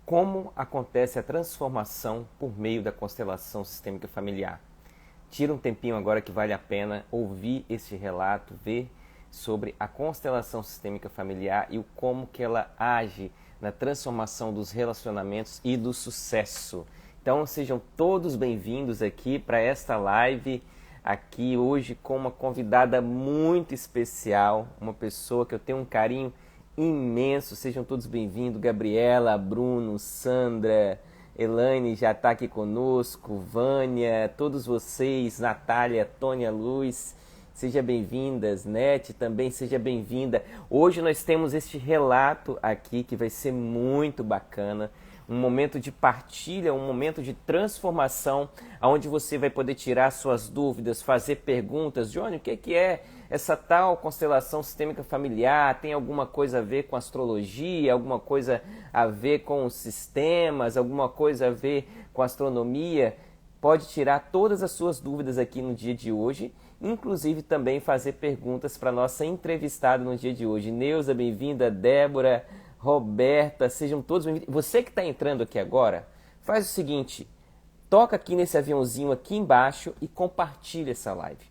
Como acontece a transformação por meio da constelação sistêmica familiar? Tira um tempinho agora que vale a pena ouvir este relato, ver sobre a constelação sistêmica familiar e o como que ela age na transformação dos relacionamentos e do sucesso. Então sejam todos bem-vindos aqui para esta live, aqui hoje com uma convidada muito especial, uma pessoa que eu tenho um carinho imenso. Sejam todos bem-vindos, Gabriela, Bruno, Sandra, Elaine já está aqui conosco, Vânia, todos vocês, Natália, Tônia Luz, sejam bem-vindas, Nete também seja bem-vinda. Hoje nós temos este relato aqui que vai ser muito bacana, um momento de partilha, um momento de transformação, onde você vai poder tirar suas dúvidas, fazer perguntas. Johnny, o que é essa tal constelação sistêmica familiar? Tem alguma coisa a ver com astrologia, alguma coisa a ver com os sistemas, alguma coisa a ver com astronomia? Pode tirar todas as suas dúvidas aqui no dia de hoje, inclusive também fazer perguntas para a nossa entrevistada no dia de hoje. Neuza, bem-vinda, Débora, Roberta, sejam todos bem-vindos. Você que está entrando aqui agora, faz o seguinte, toca aqui nesse aviãozinho aqui embaixo e compartilha essa live.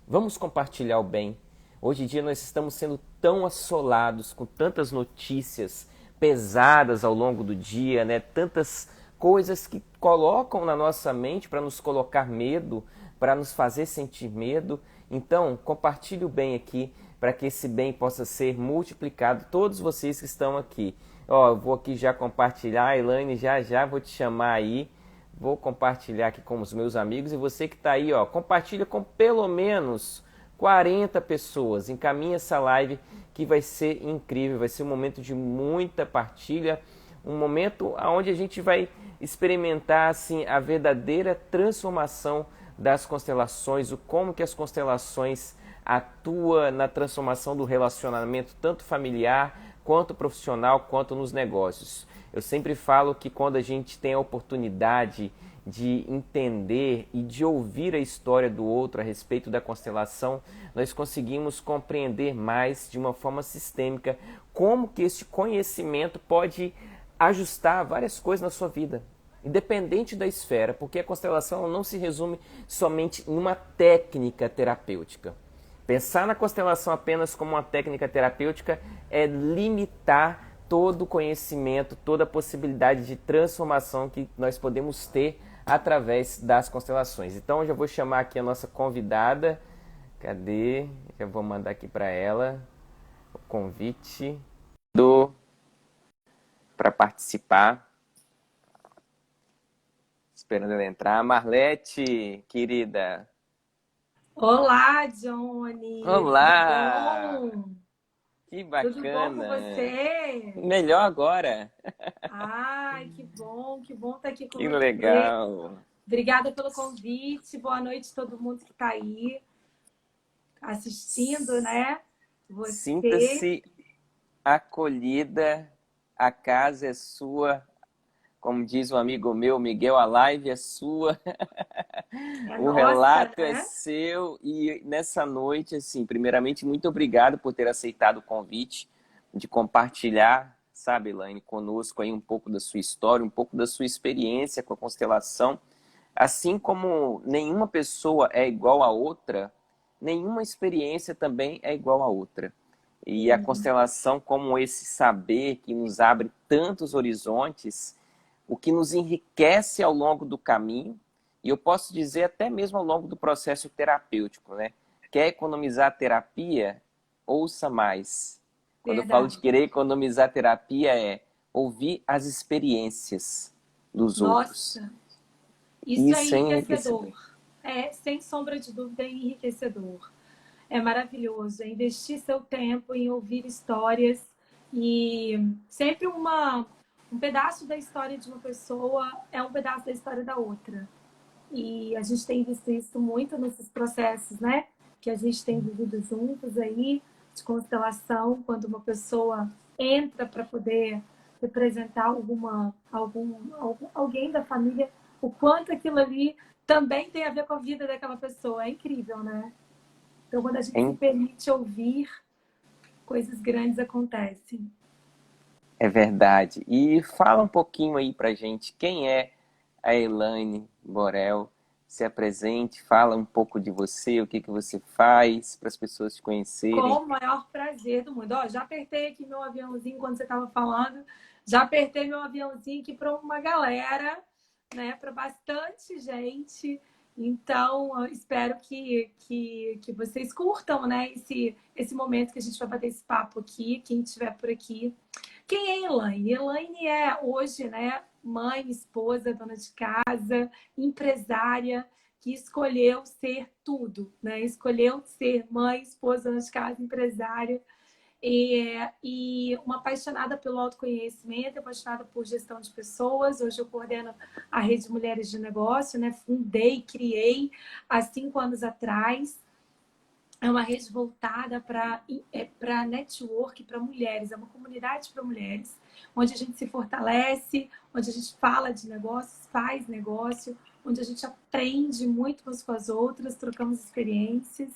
Vamos compartilhar o bem. Hoje em dia nós estamos sendo tão assolados com tantas notícias pesadas ao longo do dia, né? Tantas coisas que colocam na nossa mente para nos colocar medo, para nos fazer sentir medo. Então, compartilhe o bem aqui para que esse bem possa ser multiplicado. Todos vocês que estão aqui. Ó, eu vou aqui já compartilhar, Elaine, já vou te chamar aí. Vou compartilhar aqui com os meus amigos e você que está aí, ó, compartilha com pelo menos 40 pessoas. Encaminha essa live que vai ser incrível, vai ser um momento de muita partilha, um momento onde a gente vai experimentar assim a verdadeira transformação das constelações, o como que as constelações atuam na transformação do relacionamento, tanto familiar, quanto profissional, quanto nos negócios. Eu sempre falo que quando a gente tem a oportunidade de entender e de ouvir a história do outro a respeito da constelação, nós conseguimos compreender mais de uma forma sistêmica como que este conhecimento pode ajustar várias coisas na sua vida, independente da esfera, porque a constelação não se resume somente em uma técnica terapêutica. Pensar na constelação apenas como uma técnica terapêutica é limitar todo o conhecimento, toda a possibilidade de transformação que nós podemos ter através das constelações. Então, eu já vou chamar aqui a nossa convidada. Cadê? Já vou mandar aqui para ela o convite para participar. Esperando ela entrar. Marlete, querida. Olá, Johnny! Tudo Olá! bom? Que Tudo bom com bacana! você? Melhor agora. Ai, que bom estar aqui com Que você. legal. Obrigada pelo convite. Boa noite a todo mundo que está aí assistindo, né? Você. Sinta-se acolhida. A casa é sua. Como diz um amigo meu, Miguel, a live é sua. É O nossa, relato é né? seu. E nessa noite, assim, primeiramente, muito obrigado por ter aceitado o convite de compartilhar, sabe, Elaine, conosco aí um pouco da sua história, um pouco da sua experiência com a constelação. Assim como nenhuma pessoa é igual a outra, nenhuma experiência também é igual a outra. E a constelação, como esse saber que nos abre tantos horizontes, o que nos enriquece ao longo do caminho, e eu posso dizer até mesmo ao longo do processo terapêutico, né? Quer economizar terapia? Ouça mais. Quando eu falo de Verdade. querer economizar terapia, é ouvir as experiências dos outros. Nossa, isso é Isso é enriquecedor. enriquecedor. É, sem sombra de dúvida, é enriquecedor. É maravilhoso, é investir seu tempo em ouvir histórias e sempre um pedaço da história de uma pessoa é um pedaço da história da outra. E a gente tem visto isso muito nesses processos, né? Que a gente tem vivido juntos aí, de constelação, quando uma pessoa entra para poder representar alguém da família, o quanto aquilo ali também tem a ver com a vida daquela pessoa. É incrível, né? Então, quando a gente se permite ouvir, coisas grandes acontecem. É verdade. E fala um pouquinho aí pra gente quem é a Elaine Borel. Se apresente, fala um pouco de você, o que que você faz para as pessoas te Com conhecerem. o maior prazer do mundo. Ó, já apertei aqui meu aviãozinho quando você estava falando. Já apertei meu aviãozinho aqui para uma galera, né? Para bastante gente. Então, eu espero que vocês curtam, né? Esse momento que a gente vai bater esse papo aqui, quem estiver por aqui. Quem é Elaine? Elaine é hoje, né? Mãe, esposa, dona de casa, empresária que escolheu ser tudo, né? Escolheu ser mãe, esposa, dona de casa, empresária e uma apaixonada pelo autoconhecimento, apaixonada por gestão de pessoas. Hoje eu coordeno a Rede Mulheres de Negócio, né? Fundei, criei há 5 anos atrás. É uma rede voltada para network, para mulheres, é uma comunidade para mulheres, onde a gente se fortalece, onde a gente fala de negócios, faz negócio, onde a gente aprende muito umas com as outras, trocamos experiências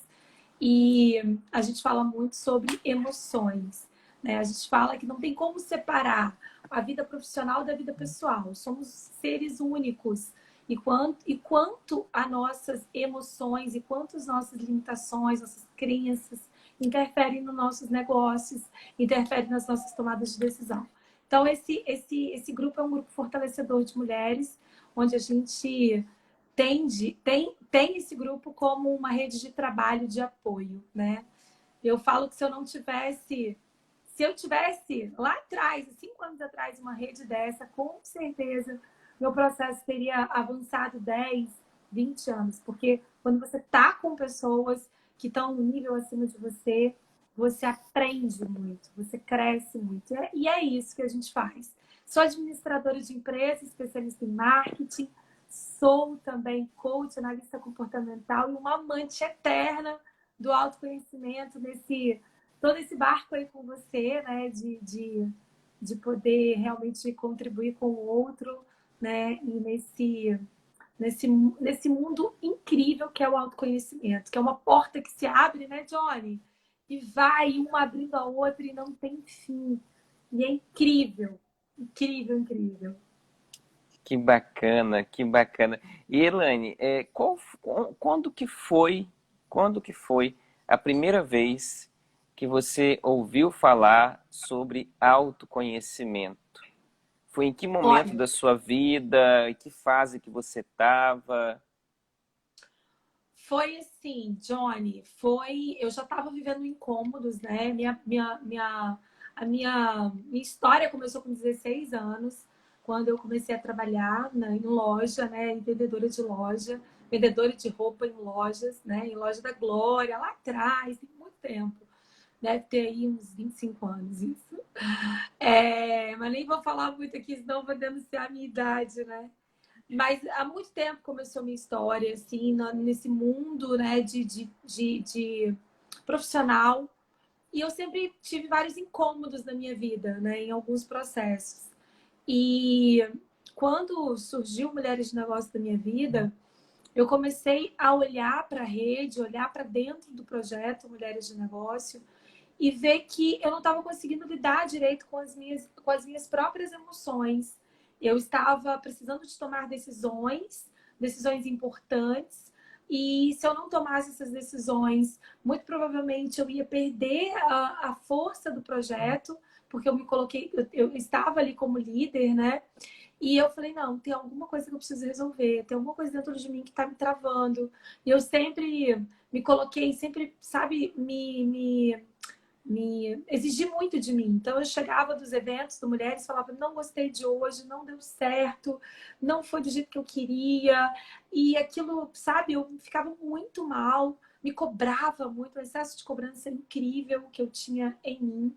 e a gente fala muito sobre emoções, né? A gente fala que não tem como separar a vida profissional da vida pessoal, somos seres únicos e quanto a nossas emoções e quanto as nossas limitações, nossas crenças interferem nos nossos negócios, interferem nas nossas tomadas de decisão. Então, esse grupo é um grupo fortalecedor de mulheres, onde a gente tem esse grupo como uma rede de trabalho, de apoio, né? Eu falo que se eu tivesse lá atrás, 5 anos atrás, uma rede dessa, com certeza meu processo teria avançado 10, 20 anos. Porque quando você está com pessoas que estão no nível acima de você, você aprende muito, você cresce muito. E é isso que a gente faz. Sou administradora de empresa, especialista em marketing, sou também coach, analista comportamental e uma amante eterna do autoconhecimento nesse todo esse barco aí com você, né? De poder realmente contribuir com o outro, né? E nesse mundo incrível que é o autoconhecimento, que é uma porta que se abre, né, Johnny? E vai uma abrindo a outra e não tem fim. E é incrível, incrível, incrível. Que bacana, que bacana. E Elaine, quando que foi a primeira vez que você ouviu falar sobre autoconhecimento? Foi em que momento Olha, da sua vida? Em que fase que você estava? foi assim, Johnny, foi. Eu já estava vivendo incômodos, né? Minha história começou com 16 anos, quando eu comecei a trabalhar em loja, né? Em vendedora de loja, vendedora de roupa em lojas, né? Em loja da Glória, lá atrás, tem muito tempo. Deve ter aí uns 25 anos isso. Mas nem vou falar muito aqui, senão vou denunciar a minha idade, né? Mas há muito tempo começou a minha história, assim, nesse mundo, né, de profissional. E eu sempre tive vários incômodos na minha vida, né, em alguns processos. E quando surgiu Mulheres de Negócio da minha vida, eu comecei a olhar para a rede, olhar para dentro do projeto Mulheres de Negócio e ver que eu não estava conseguindo lidar direito com as minhas próprias emoções. Eu estava precisando de tomar decisões, decisões importantes, e se eu não tomasse essas decisões, muito provavelmente eu ia perder a força do projeto, porque eu me coloquei, eu estava ali como líder, né? E eu falei, não, tem alguma coisa que eu preciso resolver, tem alguma coisa dentro de mim que está me travando. E eu sempre me coloquei, sempre, sabe, me exigi muito de mim. Então eu chegava dos eventos do Mulheres, falava, não gostei de hoje, não deu certo, não foi do jeito que eu queria. E aquilo, sabe, eu ficava muito mal, me cobrava muito, o excesso de cobrança incrível que eu tinha em mim.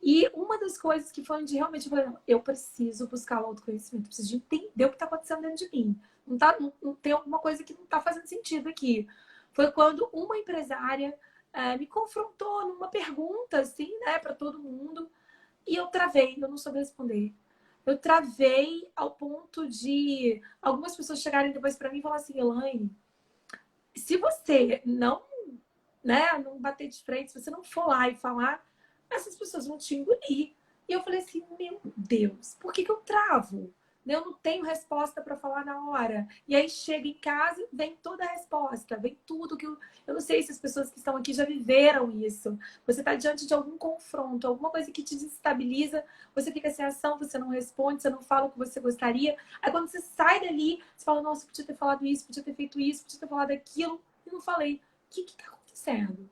E uma das coisas que foi onde realmente eu falei, não, eu preciso buscar o autoconhecimento, preciso de entender o que está acontecendo dentro de mim. Não tem alguma coisa que não está fazendo sentido aqui. Foi quando uma empresária me confrontou numa pergunta, assim, né, para todo mundo, e eu travei, eu não soube responder. Eu travei ao ponto de algumas pessoas chegarem depois para mim e falar assim, Elaine, se você não, né, não bater de frente, se você não for lá e falar, essas pessoas vão te engolir. E eu falei assim, meu Deus, por que que eu travo? Eu não tenho resposta para falar na hora. E aí chega em casa, vem toda a resposta, vem tudo que eu não sei se as pessoas que estão aqui já viveram isso. Você está diante de algum confronto, alguma coisa que te desestabiliza, você fica sem ação, você não responde, você não fala o que você gostaria. Aí quando você sai dali, você fala, nossa, podia ter falado isso, podia ter feito isso, podia ter falado aquilo, e não falei. O que está acontecendo?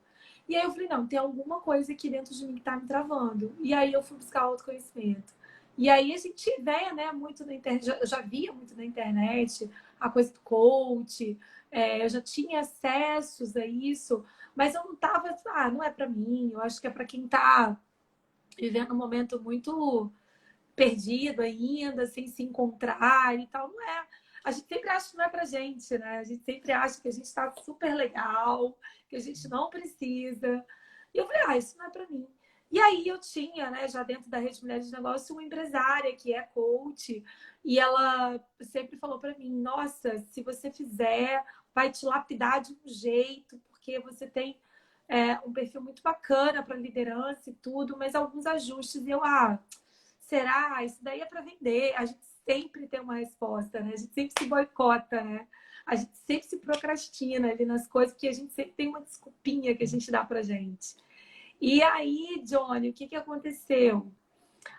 E aí eu falei, não, tem alguma coisa aqui dentro de mim que tá me travando. E aí eu fui buscar autoconhecimento. E aí a gente vê, né, muito na internet, eu já via muito na internet a coisa do coach, eu já tinha acessos a isso, mas eu não tava, não é para mim, eu acho que é para quem tá vivendo um momento muito perdido ainda, sem se encontrar e tal. Não é. A gente sempre acha que não é pra gente, né? A gente sempre acha que a gente tá super legal, que a gente não precisa. E eu falei, isso não é pra mim. E aí eu tinha, né, já dentro da Rede Mulheres de Negócio, uma empresária que é coach, e ela sempre falou para mim, nossa, se você fizer, vai te lapidar de um jeito, porque você tem um perfil muito bacana para liderança e tudo, mas alguns ajustes. E eu, será? Isso daí é para vender. A gente sempre tem uma resposta, né? A gente sempre se boicota, né? A gente sempre se procrastina ali nas coisas, porque a gente sempre tem uma desculpinha que a gente dá pra gente. E aí, Johnny, o que que aconteceu?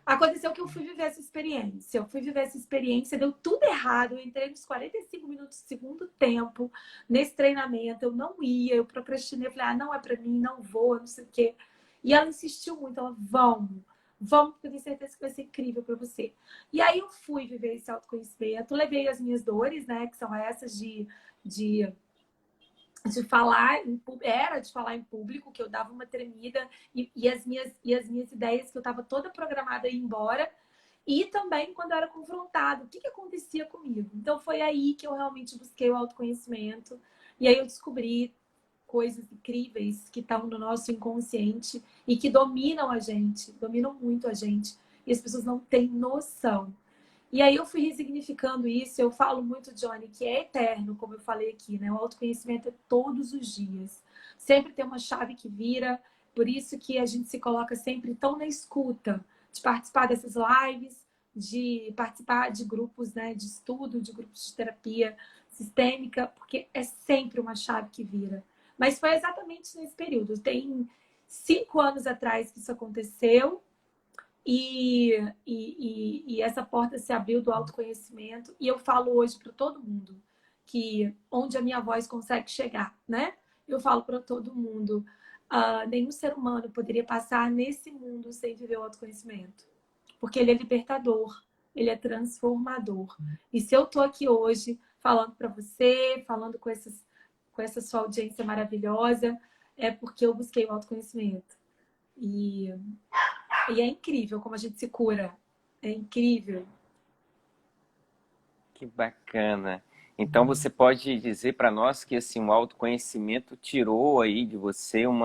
Aconteceu que eu fui viver essa experiência. Eu fui viver essa experiência, deu tudo errado. Eu entrei nos 45 minutos do segundo tempo nesse treinamento. Eu não ia, eu procrastinei. Eu falei, não é pra mim, não vou, não sei o quê. E ela insistiu muito, ela, vamos, porque eu tenho certeza que vai ser incrível para você. E aí eu fui viver esse autoconhecimento, levei as minhas dores, né, que são essas de de falar em, era de falar em público, que eu dava uma tremida e as minhas ideias que eu estava toda programada a ir embora. E também quando eu era confrontado, o que, que acontecia comigo? Então foi aí que eu realmente busquei o autoconhecimento. E aí eu descobri coisas incríveis que estão no nosso inconsciente e que dominam a gente, dominam muito a gente. E as pessoas não têm noção. E aí eu fui resignificando isso. Eu falo muito, Johnny, que é eterno, como eu falei aqui, né? O autoconhecimento é todos os dias. Sempre tem uma chave que vira. Por isso que a gente se coloca sempre tão na escuta, de participar dessas lives, de participar de grupos, né, de estudo, de grupos de terapia sistêmica, porque é sempre uma chave que vira. Mas foi exatamente nesse período. Tem 5 anos atrás que isso aconteceu. E essa porta se abriu do autoconhecimento. E eu falo hoje para todo mundo que onde a minha voz consegue chegar, né? Eu falo para todo mundo, nenhum ser humano poderia passar nesse mundo sem viver o autoconhecimento. Porque ele é libertador, ele é transformador. E se eu tô aqui hoje falando para você, falando com essa sua audiência maravilhosa, é porque eu busquei o autoconhecimento. E é incrível como a gente se cura. É incrível. Que bacana. Então você pode dizer para nós que assim, o autoconhecimento tirou aí de você um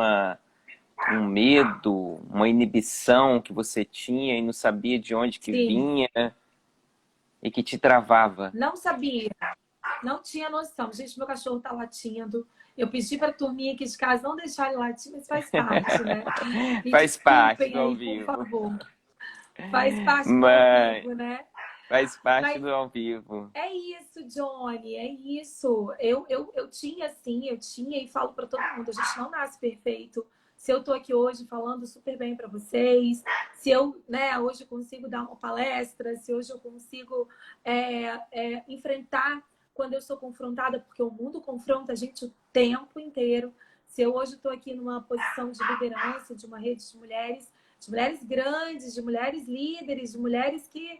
medo, uma inibição que você tinha e não sabia de onde que Sim, vinha e que te travava. não sabia, não tinha noção. Gente, meu cachorro tá latindo. Eu pedi para a turminha aqui de casa não deixar ele latir, mas faz parte, né? Me Faz parte desculpem do ao aí, por vivo. favor. Faz parte do ao Mas vivo, né? faz parte Mas do ao vivo. é isso, Johnny, é isso. Eu tinha, assim, eu tinha e falo para todo mundo, a gente não nasce perfeito. Se eu tô aqui hoje falando super bem para vocês, se eu, né, hoje consigo dar uma palestra, se hoje eu consigo enfrentar quando eu sou confrontada, porque o mundo confronta a gente o tempo inteiro. Se eu hoje estou aqui numa posição de liderança de uma rede de mulheres grandes, de mulheres líderes, de mulheres que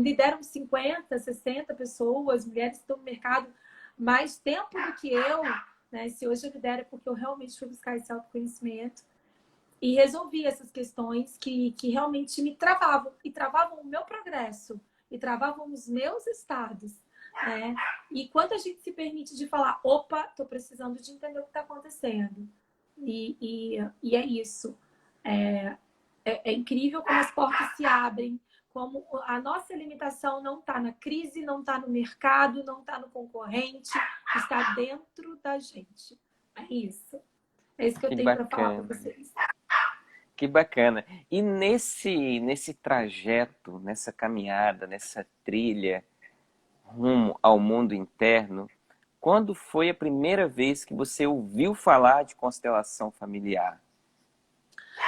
lideram 50, 60 pessoas, mulheres que estão no mercado mais tempo do que eu, né? Se hoje eu lidero é porque eu realmente fui buscar esse autoconhecimento e resolvi essas questões que realmente me travavam, e travavam o meu progresso, e travavam os meus estados, né? E quando a gente se permite de falar, opa, tô precisando de entender o que está acontecendo. E é isso. É incrível como as portas se abrem, como a nossa limitação não está na crise, não está no mercado, não está no concorrente, está dentro da gente. É isso. É isso que eu Que tenho para falar para bacana. vocês. Que bacana. E nesse trajeto, nessa caminhada, nessa trilha rumo ao mundo interno, quando foi a primeira vez que você ouviu falar de constelação familiar?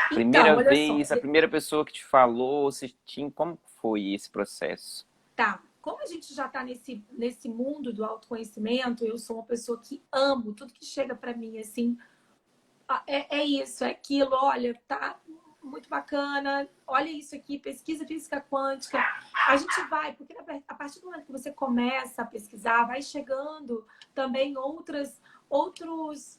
Então, Primeira olha só, vez, a primeira pessoa que te falou, você tinha, como foi esse processo? tá. Como a gente já está nesse mundo do autoconhecimento, eu sou uma pessoa que amo tudo que chega para mim, assim, é isso, é aquilo, olha, tá muito bacana, olha isso aqui, pesquisa física quântica. A gente vai, porque a partir do momento que você começa a pesquisar, vai chegando também outras outras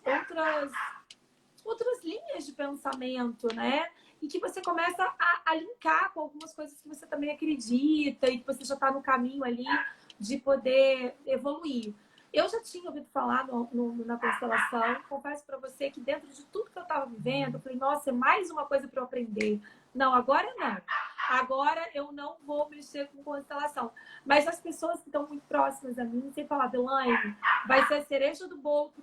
linhas de pensamento, né? E que você começa a linkar com algumas coisas que você também acredita e que você já está no caminho ali de poder evoluir. Eu já tinha ouvido falar na constelação, confesso para você que dentro de tudo que eu estava vivendo, eu falei, nossa, é mais uma coisa para eu aprender. Não, agora não. Agora eu não vou mexer com constelação. Mas as pessoas que estão muito próximas a mim, sempre falar, Delaine, vai ser a cereja do bolo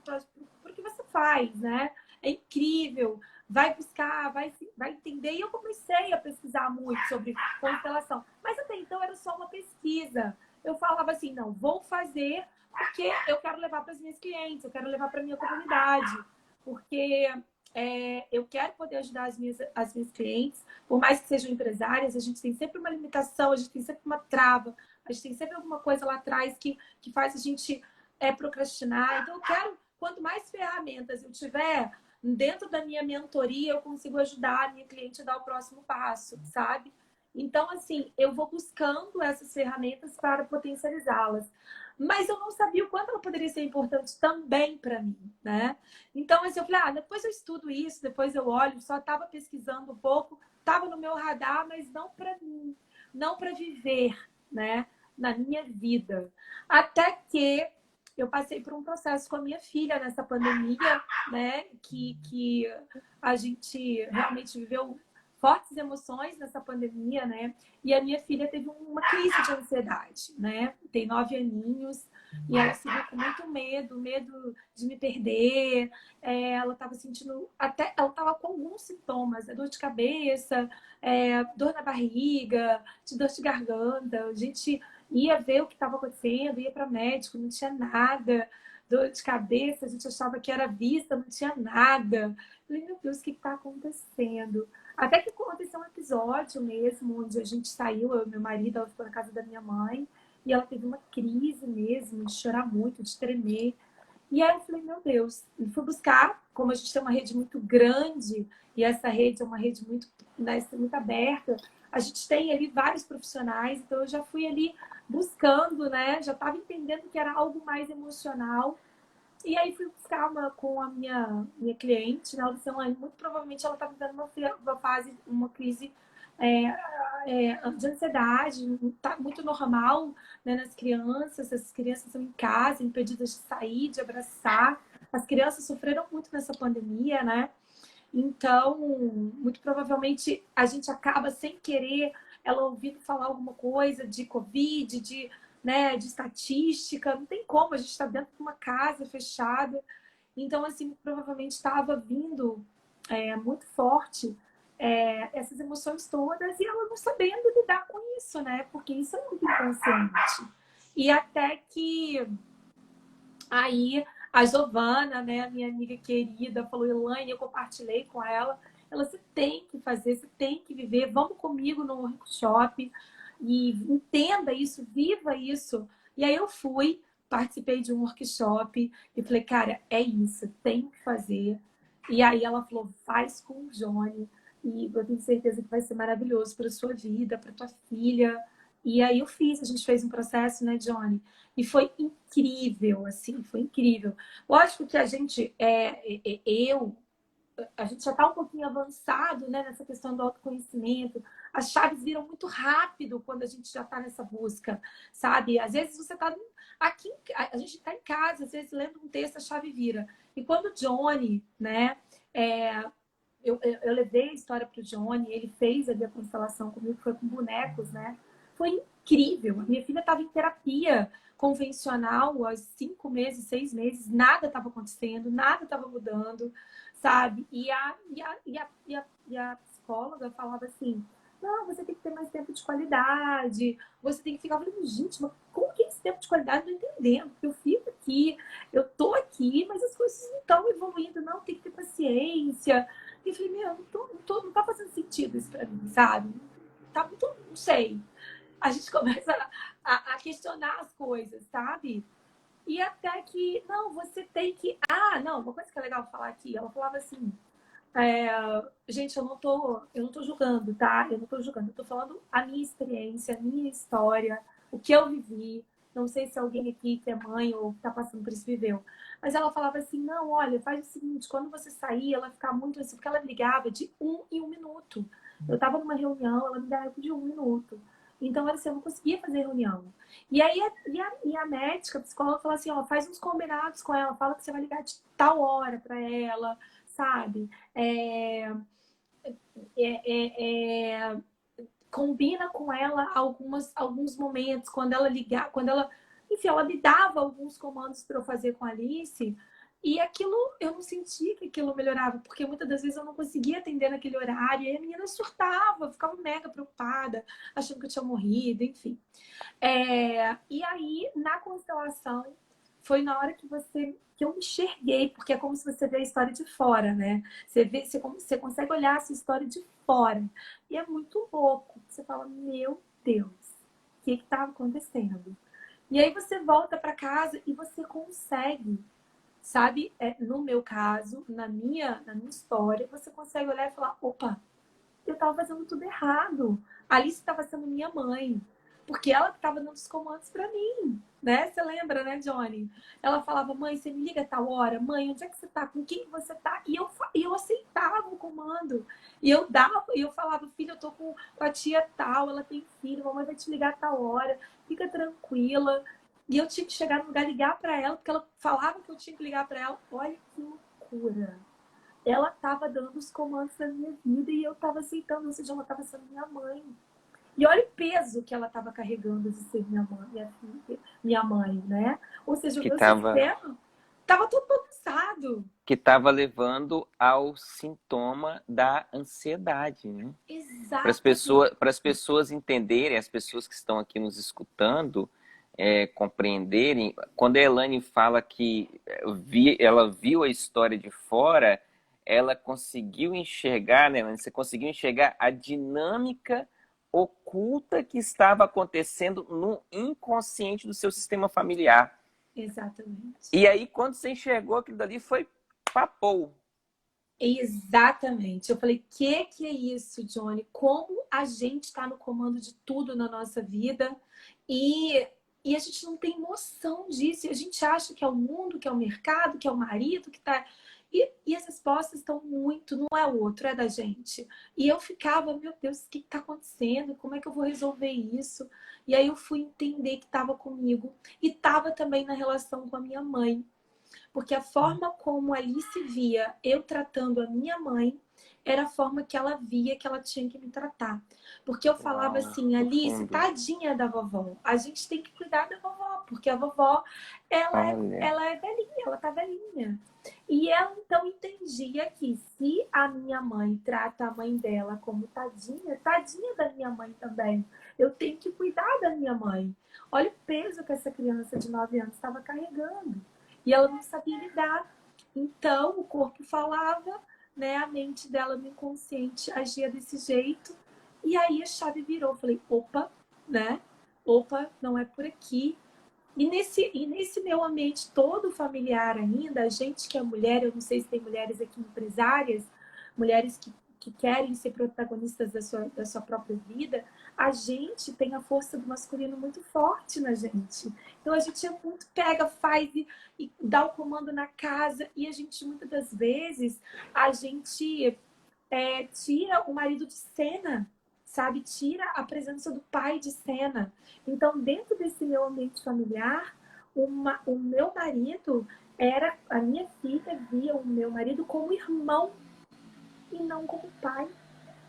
porque você faz, né? É incrível, vai buscar, vai entender. E eu comecei a pesquisar muito sobre constelação. Mas até então era só uma pesquisa. Eu falava assim, não, vou fazer porque eu quero levar para as minhas clientes, eu quero levar para a minha comunidade. Porque eu quero poder ajudar as minhas clientes, por mais que sejam empresárias, a gente tem sempre uma limitação, a gente tem sempre uma trava, a gente tem sempre alguma coisa lá atrás que faz a gente procrastinar. Então, eu quero, quanto mais ferramentas eu tiver, dentro da minha mentoria, eu consigo ajudar a minha cliente a dar o próximo passo, sabe? Então, assim, eu vou buscando essas ferramentas para potencializá-las. Mas eu não sabia o quanto ela poderia ser importante também para mim, né? Então, assim, eu falei, depois eu estudo isso, depois eu olho, só estava pesquisando um pouco, estava no meu radar, mas não para mim, não para viver, né? Na minha vida. Até que eu passei por um processo com a minha filha nessa pandemia, né? Que a gente realmente viveu fortes emoções nessa pandemia, né? E a minha filha teve uma crise de ansiedade, né? Tem 9 aninhos e ela se viu com muito medo de me perder. Ela estava sentindo ela estava com alguns sintomas, né? Dor de cabeça, dor na barriga, dor de garganta. A gente ia ver o que estava acontecendo, ia para médico, não tinha nada. Dor de cabeça, a gente achava que era vista, não tinha nada. Falei, meu Deus, o que está acontecendo? Até que aconteceu um episódio mesmo, onde a gente saiu, eu e meu marido, ela ficou na casa da minha mãe, e ela teve uma crise mesmo, de chorar muito, de tremer. E aí eu falei, meu Deus, e fui buscar, como a gente tem uma rede muito grande, e essa rede é uma rede muito, né, muito aberta, a gente tem ali vários profissionais, então eu já fui ali buscando, né, já estava entendendo que era algo mais emocional. E aí fui buscar com a minha cliente, né? Ela disse, muito provavelmente ela está vivendo uma fase, uma crise de ansiedade, tá muito normal, né, nas crianças. As crianças estão em casa, impedidas de sair, de abraçar. As crianças sofreram muito nessa pandemia, né? Então, muito provavelmente a gente acaba sem querer ela ouvindo falar alguma coisa de Covid, né, de estatística. Não tem como, a gente está dentro de uma casa fechada. Então, assim, provavelmente estava vindo muito forte essas emoções todas e ela não sabendo lidar com isso, né? Porque isso é muito inconsciente. E até que aí a Giovana, né, a minha amiga querida, falou, Elaine, eu compartilhei com ela. Ela, você tem que fazer, você tem que viver, vamos comigo no workshop e entenda isso, viva isso. E aí eu fui, participei de um workshop e falei, cara, é isso, tem que fazer. E aí ela falou, faz com o Johnny e eu tenho certeza que vai ser maravilhoso para sua vida, para tua filha. E aí eu fiz, a gente fez um processo, né, Johnny? E foi incrível, assim, foi incrível. Lógico que a gente, a gente já está um pouquinho avançado, né, nessa questão do autoconhecimento. As chaves viram muito rápido quando a gente já está nessa busca, sabe? Às vezes você está aqui, a gente está em casa, às vezes lendo um texto, a chave vira. E quando o Johnny, né, eu levei a história para o Johnny, ele fez ali a constelação comigo, foi com bonecos, né? Foi incrível. A minha filha estava em terapia convencional há 5 meses, 6 meses, nada estava acontecendo, nada estava mudando, sabe? E a psicóloga falava assim, não, você tem que ter mais tempo de qualidade, você tem que ficar... Eu falei, gente, mas como que é esse tempo de qualidade? Não entendendo, porque eu fico aqui, eu tô aqui, mas as coisas não estão evoluindo, não, tem que ter paciência. E eu falei, meu, não tá fazendo sentido isso pra mim, sabe? Tá muito, não sei. A gente começa a questionar as coisas, sabe? E até que, não, você tem que... Ah, não, uma coisa que é legal falar aqui, ela falava assim, é, gente, eu não tô julgando, tá? Eu não tô julgando, eu tô falando a minha experiência, a minha história, o que eu vivi. Não sei se alguém aqui que é mãe ou tá passando por isso viveu. Mas ela falava assim, não, olha, faz o seguinte, quando você sair, ela ficar muito assim, porque ela me ligava de 1 em 1 minuto. Eu tava numa reunião, ela me ligava de 1 minuto. Então, assim, eu não conseguia fazer reunião. E aí, a médica, a psicóloga, falou assim, ó, faz uns combinados com ela, fala que você vai ligar de tal hora pra ela, sabe? É, é, combina com ela alguns momentos, quando ela ligar, quando ela, enfim, ela me dava alguns comandos para eu fazer com a Alice, e aquilo, eu não sentia que aquilo melhorava, porque muitas das vezes eu não conseguia atender naquele horário, e a menina surtava, ficava mega preocupada, achando que eu tinha morrido, enfim. E aí, na constelação, foi na hora que eu enxerguei, porque é como se você vê a história de fora, né? Você consegue olhar essa história de fora. E é muito louco. Você fala, meu Deus, o que estava acontecendo? E aí você volta para casa e você consegue, sabe? No meu caso, na minha história, você consegue olhar e falar, opa, eu estava fazendo tudo errado. A Alice estava sendo minha mãe, porque ela estava dando os comandos para mim, né? Você lembra, né, Johnny? Ela falava, mãe, você me liga a tal hora? Mãe, onde é que você tá? Com quem você tá? E eu aceitava o comando. E eu dava, e eu falava, filha, eu tô com a tia tal, ela tem filho, mamãe vai te ligar a tal hora, fica tranquila. E eu tinha que chegar no lugar, ligar para ela, porque ela falava que eu tinha que ligar para ela. Olha que loucura. Ela estava dando os comandos da minha vida e eu estava aceitando, ou seja, ela estava sendo minha mãe. E olha o peso que ela estava carregando de ser minha mãe, minha filha, minha mãe, né? Ou seja, o Que meu estava sistema estava todo bagunçado. que estava levando ao sintoma da ansiedade, né? Exatamente. Para as pessoas entenderem, as pessoas que estão aqui nos escutando, compreenderem, quando a Elaine fala que ela viu a história de fora, ela conseguiu enxergar, né, Elaine? Você conseguiu enxergar a dinâmica oculta que estava acontecendo no inconsciente do seu sistema familiar. Exatamente. E aí, quando você enxergou aquilo dali, foi papou. Exatamente. Eu falei, que é isso, Johnny? Como a gente está no comando de tudo na nossa vida e a gente não tem noção disso. E a gente acha que é o mundo, que é o mercado, que é o marido, que tá. E as respostas estão muito, não é o outro, é da gente. E eu ficava, meu Deus, o que está acontecendo? Como é que eu vou resolver isso? E aí eu fui entender que estava comigo e estava também na relação com a minha mãe. Porque a forma como a Alice via eu tratando a minha mãe era a forma que ela via que ela tinha que me tratar. Porque eu falava Uau, assim, Alice, profundo. tadinha da vovó. A gente tem que cuidar da vovó, porque a vovó, ela é, Olha, ela é velhinha, ela tá velhinha. E ela então entendia que se a minha mãe trata a mãe dela como tadinha, tadinha da minha mãe também. Eu tenho que cuidar da minha mãe. Olha o peso que essa criança de 9 anos estava carregando. E ela não sabia lidar. Então, o corpo falava, né? A mente dela no inconsciente agia desse jeito. E aí a chave virou. Falei, opa, né? Opa, não é por aqui. E nesse meu ambiente todo familiar ainda, a gente que é mulher, eu não sei se tem mulheres aqui empresárias, mulheres que querem ser protagonistas da sua própria vida, a gente tem a força do masculino muito forte na gente. Então a gente é muito pega, faz e dá o comando na casa, e a gente, muitas das vezes, a gente tira o marido de cena, sabe? Tira a presença do pai de cena. Então, dentro desse meu ambiente familiar, o meu marido a minha filha via o meu marido como irmão e não como pai.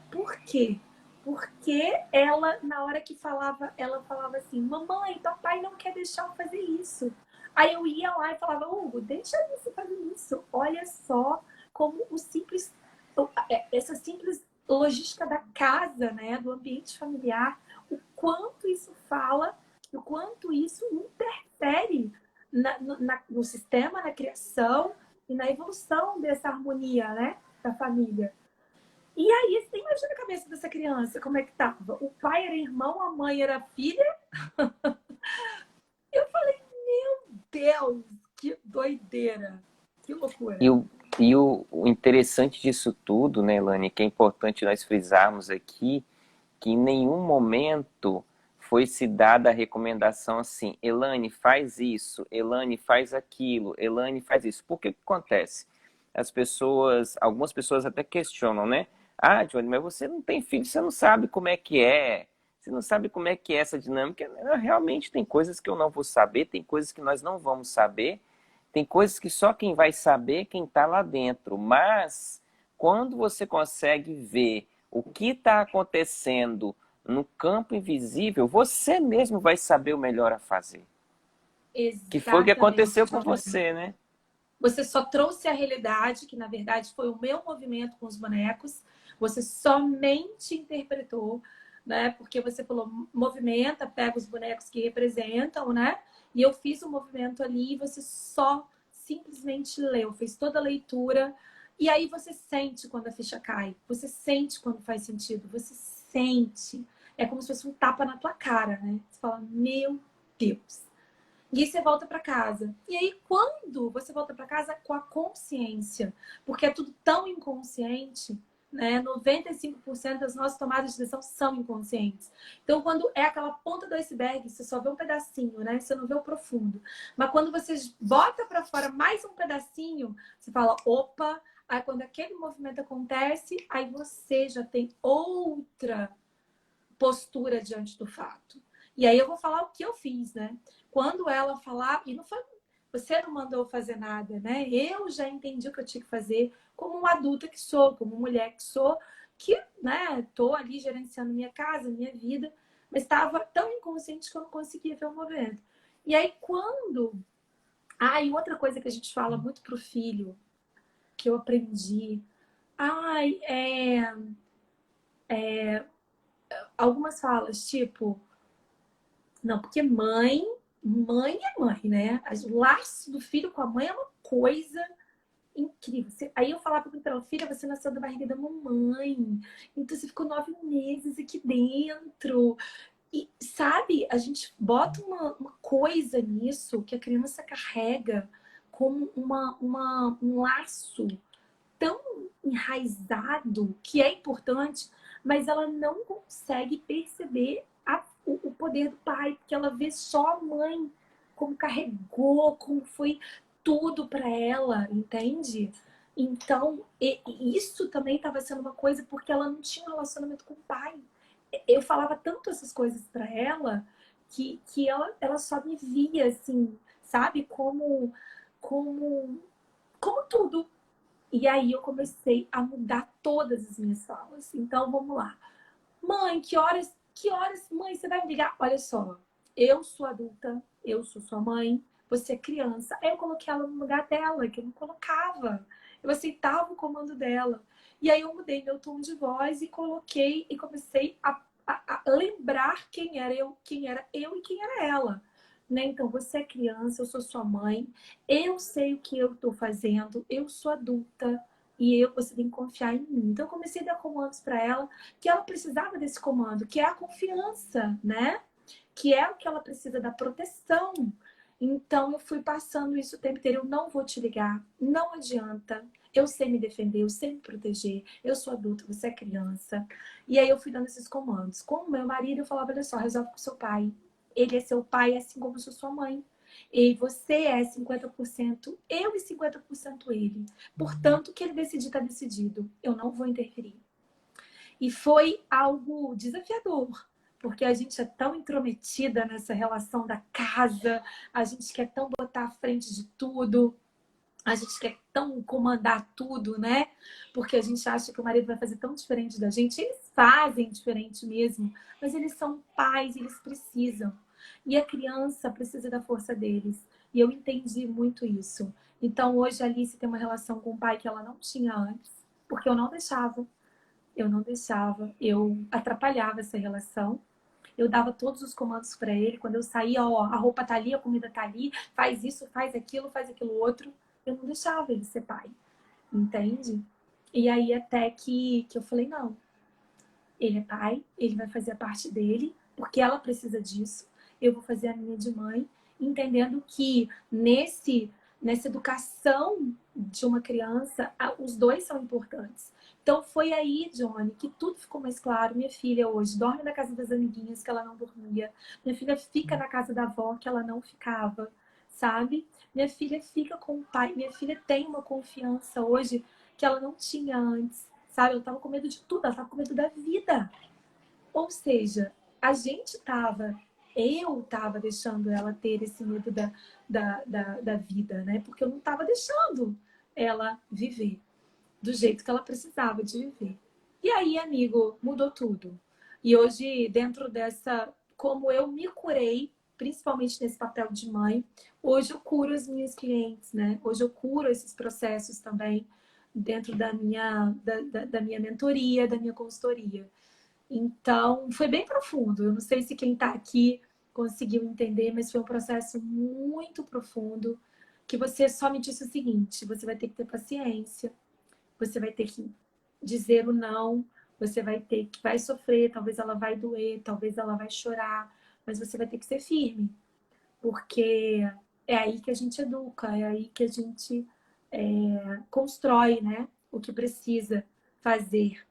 Por quê? Porque ela, na hora que falava, ela falava assim, mamãe, papai não quer deixar eu fazer isso. Aí eu ia lá e falava, Hugo, deixa isso fazer isso. Olha só como essa simples logística da casa, né? Do ambiente familiar, o quanto isso fala, o quanto isso interfere no sistema, na criação e na evolução dessa harmonia, né? Da família. E aí, você imagina a cabeça dessa criança, como é que tava? O pai era irmão, a mãe era filha. Eu falei, meu Deus, que doideira, que loucura. E o interessante disso tudo, né, Elane, que é importante nós frisarmos aqui, que em nenhum momento foi se dada a recomendação assim, Elane, faz isso, Elane, faz aquilo, Elane, faz isso. Por que que acontece? Algumas pessoas até questionam, né? Ah, Johnny, mas você não tem filho, você não sabe como é que é. Você não sabe como é que é essa dinâmica. Realmente tem coisas que eu não vou saber, tem coisas que nós não vamos saber, tem coisas que só quem vai saber é quem está lá dentro. Mas quando você consegue ver o que está acontecendo no campo invisível, você mesmo vai saber o melhor a fazer. Que foi o que Exatamente. aconteceu com você, né? Você só trouxe a realidade, que na verdade foi o meu movimento com os bonecos. Você somente interpretou, né? Porque você falou, movimenta, pega os bonecos que representam, né? E eu fiz o movimento ali e você só simplesmente leu, fez toda a leitura. E aí você sente quando a ficha cai. Você sente quando faz sentido. Você sente. É como se fosse um tapa na tua cara, né? Você fala, meu Deus. E aí você volta para casa. E aí, quando você volta para casa com a consciência, porque é tudo tão inconsciente, né? 95% das nossas tomadas de decisão são inconscientes. Então, quando é aquela ponta do iceberg, você só vê um pedacinho, né? Você não vê o profundo. Mas quando você bota para fora mais um pedacinho, você fala, opa, aí quando aquele movimento acontece, aí você já tem outra postura diante do fato. E aí eu vou falar o que eu fiz, né? Quando ela falar, e não foi, você não mandou fazer nada, né? Eu já entendi o que eu tinha que fazer como uma adulta que sou, como mulher que sou, que, né, tô ali gerenciando minha casa, minha vida, mas estava tão inconsciente que eu não conseguia ver o movimento. E aí quando... Ah, e outra coisa que a gente fala muito pro filho, que eu aprendi. Ai, algumas falas, tipo, não, porque mãe é mãe, né? O laço do filho com a mãe é uma coisa incrível. Aí eu falava para ela, filha, você nasceu da barriga da mamãe, então você ficou 9 meses aqui dentro. E, sabe, a gente bota uma coisa nisso que a criança carrega como um laço tão enraizado que é importante, mas ela não consegue perceber o poder do pai, porque ela vê só a mãe, como carregou, como foi tudo para ela, entende? Então, isso também estava sendo uma coisa porque ela não tinha um relacionamento com o pai. Eu falava tanto essas coisas para ela que ela só me via assim, sabe? Como tudo. E aí eu comecei a mudar todas as minhas falas. Então vamos lá. Mãe, que horas, mãe, você vai me ligar? Olha só, eu sou adulta, eu sou sua mãe, você é criança. Aí eu coloquei ela no lugar dela, que eu não colocava. Eu aceitava o comando dela. E aí eu mudei meu tom de voz e coloquei e comecei a lembrar quem era eu e quem era ela. Né? Então, você é criança, eu sou sua mãe, eu sei o que eu estou fazendo, eu sou adulta e você tem que confiar em mim. Então, eu comecei a dar comandos para ela que ela precisava desse comando, que é a confiança, né? Que é o que ela precisa da proteção. Então, eu fui passando isso o tempo inteiro. Eu não vou te ligar, não adianta. Eu sei me defender, eu sei me proteger. Eu sou adulta, você é criança. E aí eu fui dando esses comandos. Com o meu marido, eu falava, olha só, resolve com seu pai. Ele é seu pai, assim como eu sou sua mãe. E você é 50% eu e 50% ele. Portanto, o que ele decidir, está decidido. Eu não vou interferir. E foi algo desafiador, porque a gente é tão intrometida nessa relação da casa, a gente quer tão botar à frente de tudo, a gente quer tão comandar tudo, né? Porque a gente acha que o marido vai fazer tão diferente da gente. Eles fazem diferente mesmo, mas eles são pais, eles precisam. E a criança precisa da força deles. E eu entendi muito isso. Então hoje a Alice tem uma relação com o pai que ela não tinha antes, porque eu não deixava. eu não deixava, eu atrapalhava essa relação. Eu dava todos os comandos para ele. Quando eu saía, ó, a roupa tá ali, a comida tá ali, faz isso, faz aquilo outro. Eu não deixava ele ser pai, entende? E aí até que eu falei, não, ele é pai, ele vai fazer a parte dele, porque ela precisa disso. Eu vou fazer a minha de mãe, entendendo que nessa educação de uma criança, os dois são importantes. Então foi aí, Johnny, que tudo ficou mais claro. Minha filha hoje dorme na casa das amiguinhas que ela não dormia. Minha filha fica na casa da avó que ela não ficava, sabe? Minha filha fica com o pai. Minha filha tem uma confiança hoje que ela não tinha antes, sabe? Eu tava com medo de tudo, ela tava com medo da vida. Ou seja, a gente tava, eu tava deixando ela ter esse medo da vida, né? Porque eu não tava deixando ela viver do jeito que ela precisava de viver. E aí, amigo, mudou tudo. E hoje, dentro dessa, como eu me curei, principalmente nesse papel de mãe, hoje eu curo as minhas clientes, né? Hoje eu curo esses processos também dentro da minha mentoria, da minha consultoria. Então, foi bem profundo. Eu não sei se quem está aqui conseguiu entender, mas foi um processo muito profundo, que você só me disse o seguinte: você vai ter que ter paciência, você vai ter que dizer o não, você vai ter que vai sofrer, talvez ela vai doer, talvez ela vai chorar, mas você vai ter que ser firme, porque é aí que a gente educa, é aí que a gente constrói, né, o que precisa fazer.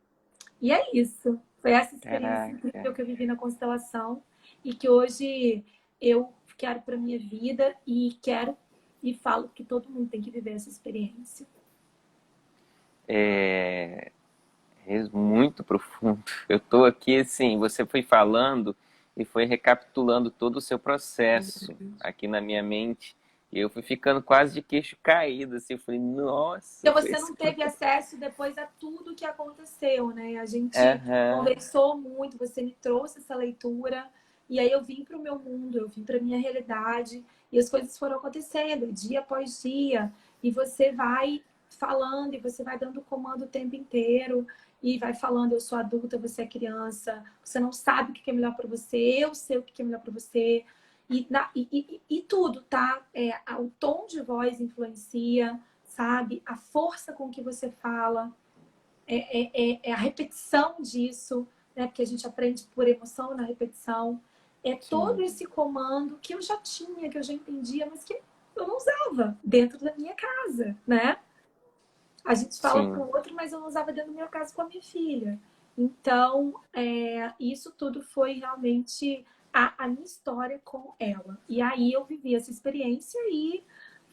E é isso. Foi essa experiência Caraca. incrível que eu vivi na constelação e que hoje eu quero para minha vida e quero e falo que todo mundo tem que viver essa experiência. É, muito profundo. Eu tô aqui, assim, você foi falando e foi recapitulando todo o seu processo aqui na minha mente. E eu fui ficando quase de queixo caído, assim. Eu falei, nossa, Então foi você isso não que... teve acesso depois a tudo que aconteceu, né? A gente Aham, conversou muito, você me trouxe essa leitura e aí eu vim para o meu mundo, eu vim para minha realidade e as coisas foram acontecendo dia após dia e você vai falando e você vai dando comando o tempo inteiro e vai falando: eu sou adulta, você é criança, você não sabe o que é melhor para você, eu sei o que é melhor para você. E tudo, tá? O tom de voz influencia, sabe? A força com que você fala, é a repetição disso, né? Porque a gente aprende por emoção na repetição. É todo sim, esse comando que eu já tinha, que eu já entendia, mas que eu não usava dentro da minha casa, né? A gente fala para sim. o outro, mas eu não usava dentro do meu caso com a minha filha. Então, isso tudo foi realmente a minha história com ela. E aí eu vivi essa experiência e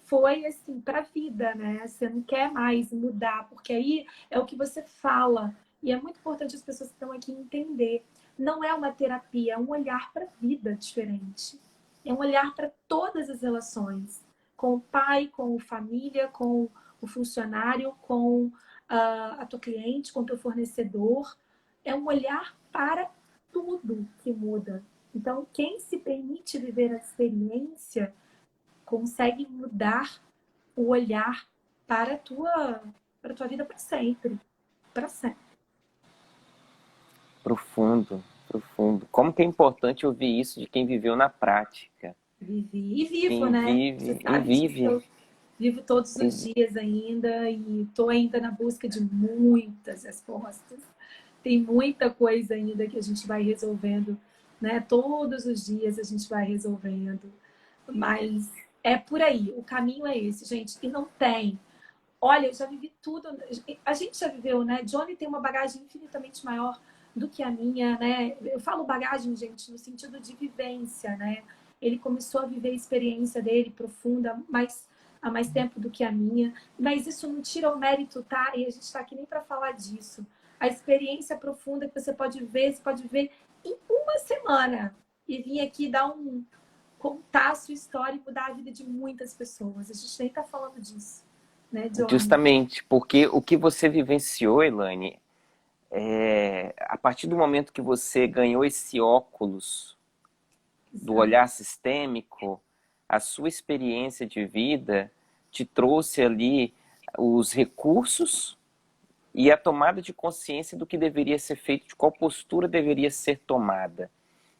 foi assim para a vida, né? Você não quer mais mudar, porque aí é o que você fala. E é muito importante as pessoas que estão aqui entender. Não é uma terapia, é um olhar para a vida diferente. É um olhar para todas as relações, com o pai, com a família, com o funcionário, com a tua cliente, com o teu fornecedor. É um olhar para tudo que muda. Então, quem se permite viver a experiência consegue mudar o olhar para a tua vida para sempre. Para sempre. Profundo, profundo. Como que é importante ouvir isso de quem viveu na prática. Vivi e vivo, Quem né? Você vive e sabe disso. vive. Eu vivo todos E os dias ainda e estou ainda na busca de muitas respostas. Tem muita coisa ainda que a gente vai resolvendo, né? Todos os dias a gente vai resolvendo. Mas é por aí, o caminho é esse, gente. E não tem. Olha, eu já vivi tudo. A gente já viveu, né? Johnny tem uma bagagem infinitamente maior do que a minha, né? Eu falo bagagem, gente, no sentido de vivência, né? Ele começou a viver a experiência dele profunda, há mais tempo do que a minha. Mas isso não tira o mérito, tá? E a gente está aqui nem para falar disso. A experiência profunda que você pode ver em uma semana. E vir aqui contar a sua história e mudar a vida de muitas pessoas. A gente nem está falando disso, né, Johnny? justamente porque o que você vivenciou, Elaine, a partir do momento que você ganhou esse óculos do Exato. olhar sistêmico, a sua experiência de vida te trouxe ali os recursos e a tomada de consciência do que deveria ser feito, de qual postura deveria ser tomada.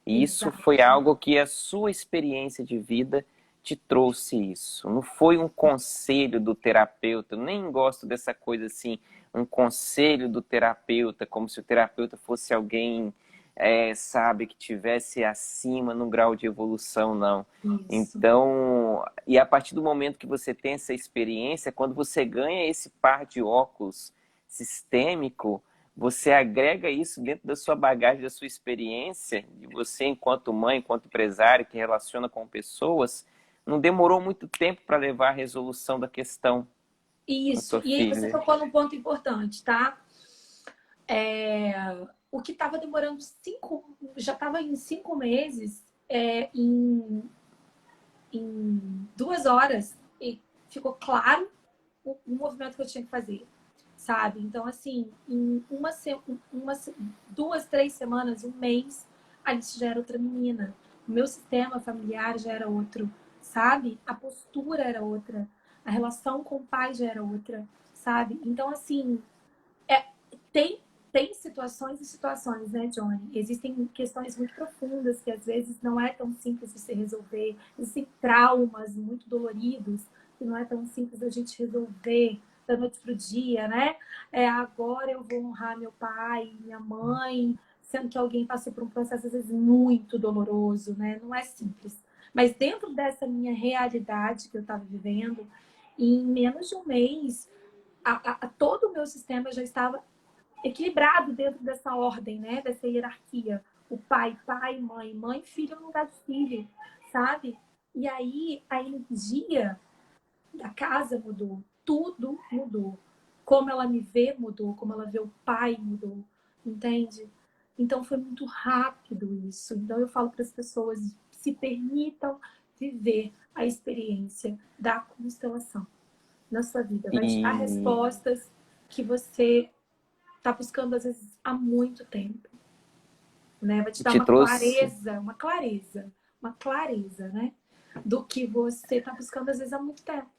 E isso Exato. foi algo que a sua experiência de vida te trouxe isso. Não foi um conselho do terapeuta. Eu nem gosto dessa coisa assim, um conselho do terapeuta, como se o terapeuta fosse alguém, sabe, que tivesse acima no grau de evolução, não. Isso. Então, e a partir do momento que você tem essa experiência, quando você ganha esse par de óculos sistêmico, você agrega isso dentro da sua bagagem, da sua experiência, de você enquanto mãe, enquanto empresário que relaciona com pessoas, não demorou muito tempo para levar a resolução da questão com Isso. sua E aí você filha. tocou num ponto importante, tá? O que estava demorando já estava em 5 meses, em 2 horas, e ficou claro o movimento que eu tinha que fazer, sabe? Então, assim, em 2, 3 semanas, um mês, a Alice já era outra menina. O meu sistema familiar já era outro, sabe? A postura era outra. A relação com o pai já era outra, sabe? Então, assim, tem, tem situações e situações, né, Johnny? Existem questões muito profundas que às vezes não é tão simples de se resolver. Existem traumas muito doloridos que não é tão simples a gente resolver da noite pro dia, né? Agora eu vou honrar meu pai, minha mãe, sendo que alguém passou por um processo às vezes muito doloroso, né? Não é simples. Mas dentro dessa minha realidade que eu estava vivendo, em menos de um mês, todo o meu sistema já estava equilibrado dentro dessa ordem, né? Dessa hierarquia. O pai, pai, mãe, mãe, filho no lugar de filho, sabe? E aí a energia da casa mudou, tudo mudou. Como ela me vê mudou, como ela vê o pai mudou, entende? Então foi muito rápido isso. Então eu falo para as pessoas, se permitam viver a experiência da constelação na sua vida. Vai te dar E, respostas que você está buscando às vezes há muito tempo, né? Vai te e dar te trouxe uma clareza, né? Do que você está buscando às vezes há muito tempo.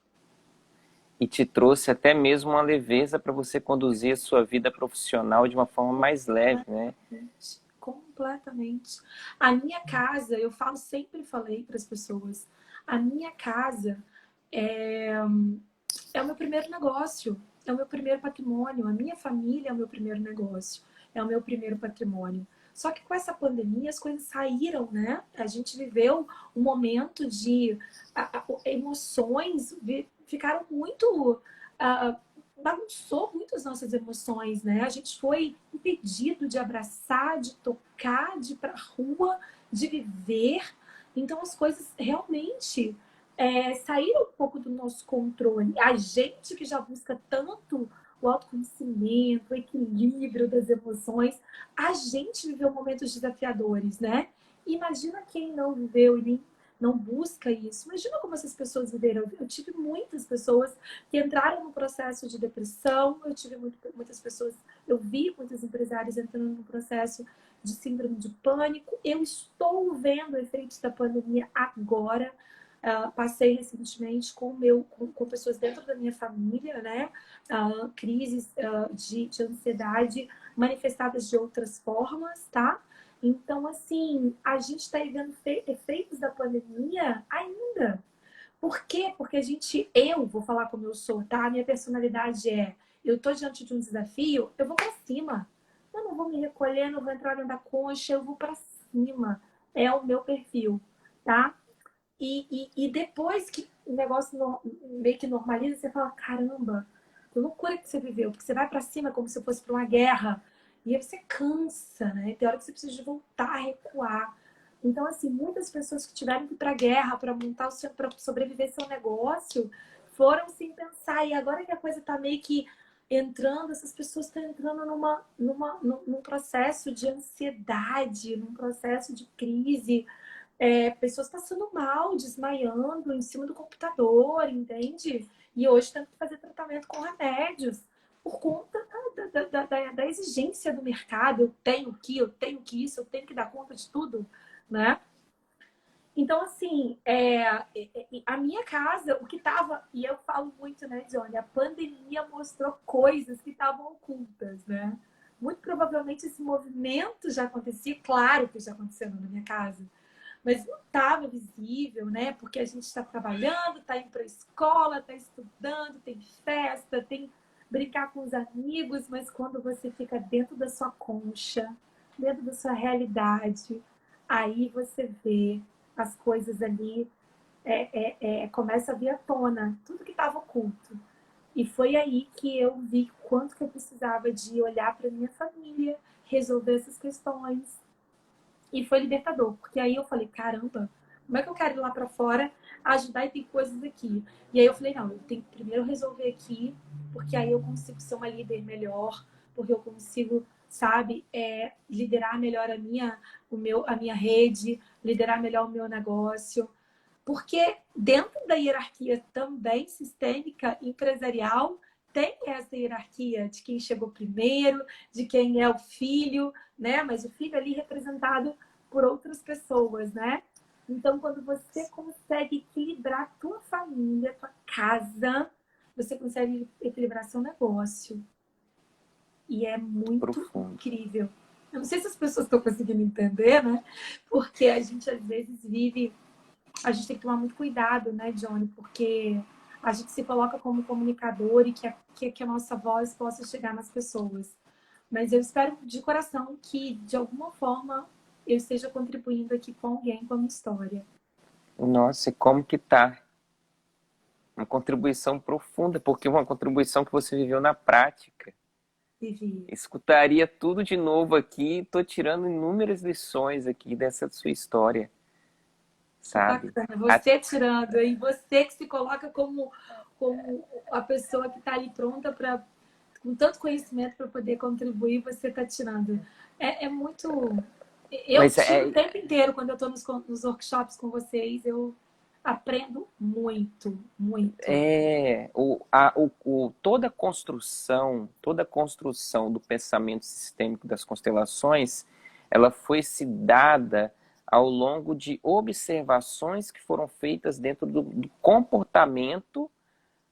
e te trouxe até mesmo uma leveza para você conduzir a sua vida profissional de uma forma mais leve, né? Completamente, completamente. A minha casa, eu falo, sempre falei para as pessoas, a minha casa é o meu primeiro negócio, é o meu primeiro patrimônio, a minha família é o meu primeiro negócio, é o meu primeiro patrimônio. Só que com essa pandemia as coisas saíram, né? A gente viveu um momento de emoções, ficaram muito. Bagunçou muito as nossas emoções, né? A gente foi impedido de abraçar, de tocar, de ir pra rua, de viver. Então as coisas realmente saíram um pouco do nosso controle. A gente que já busca tanto o autoconhecimento, o equilíbrio das emoções, a gente viveu momentos desafiadores, né? Imagina quem não viveu e nem não busca isso. Imagina como essas pessoas viveram. Eu tive muitas pessoas que entraram no processo de depressão, eu tive muitas pessoas, eu vi muitos empresários entrando no processo de síndrome de pânico. Eu estou vendo efeitos da pandemia agora. Passei recentemente com pessoas dentro da minha família, né? Crises de ansiedade manifestadas de outras formas, tá? Então, assim, a gente está vendo efeitos da pandemia ainda. Por quê? Porque eu vou falar como eu sou, tá? A minha personalidade eu tô diante de um desafio, eu vou para cima. Eu não vou me recolher, não vou entrar dentro da concha, eu vou para cima. É o meu perfil, tá? E depois que o negócio meio que normaliza, você fala, caramba, que loucura que você viveu. Porque você vai para cima como se fosse para uma guerra. E aí você cansa, né? Tem hora que você precisa de voltar a recuar. Então, assim, muitas pessoas que tiveram que ir para a guerra para montar para sobreviver seu negócio, foram sem pensar. E agora que a coisa está meio que entrando, essas pessoas estão entrando num processo de ansiedade, num processo de crise, pessoas passando mal, desmaiando em cima do computador, entende? E hoje tendo que fazer tratamento com remédios por conta da exigência do mercado. Eu tenho que isso, eu tenho que dar conta de tudo, né? Então, assim, a minha casa, o que estava, e eu falo muito, né, Johnny, a pandemia mostrou coisas que estavam ocultas, né? Muito provavelmente esse movimento já acontecia, claro que já aconteceu na minha casa, mas não estava visível, né? Porque a gente está trabalhando, está indo para a escola, está estudando, tem festa, tem brincar com os amigos, mas quando você fica dentro da sua concha, dentro da sua realidade, aí você vê as coisas ali, começa a vir à tona, tudo que estava oculto. E foi aí que eu vi quanto que eu precisava de olhar para minha família, resolver essas questões, e foi libertador, porque aí eu falei, caramba, como é que eu quero ir lá para fora ajudar e tem coisas aqui? E aí eu falei, não, eu tenho que primeiro resolver aqui, porque aí eu consigo ser uma líder melhor, porque eu consigo, sabe, liderar melhor a minha rede, liderar melhor o meu negócio. Porque dentro da hierarquia também sistêmica empresarial, tem essa hierarquia de quem chegou primeiro, de quem é o filho, né? Mas o filho ali representado por outras pessoas, né? Então, quando você consegue equilibrar a tua família, a tua casa, você consegue equilibrar seu negócio. E é muito Profundo. incrível. Eu não sei se as pessoas estão conseguindo entender, né? Porque a gente às vezes vive, a gente tem que tomar muito cuidado, né, Johnny? Porque a gente se coloca como comunicador e que a nossa voz possa chegar nas pessoas. Mas eu espero de coração que, de alguma forma, eu esteja contribuindo aqui com alguém com a minha história. Nossa, e como que tá? Uma contribuição profunda, porque uma contribuição que você viveu na prática. Vivi. Escutaria tudo de novo aqui, tô tirando inúmeras lições aqui dessa sua história, Que sabe? bacana. A- Você tirando, e você que se coloca como a pessoa que está ali pronta para, com tanto conhecimento para poder contribuir, você está tirando. É muito. Eu Mas tiro o tempo inteiro quando eu estou nos workshops com vocês, eu aprendo muito, muito. toda a construção do pensamento sistêmico das constelações, ela foi se dada ao longo de observações que foram feitas dentro do comportamento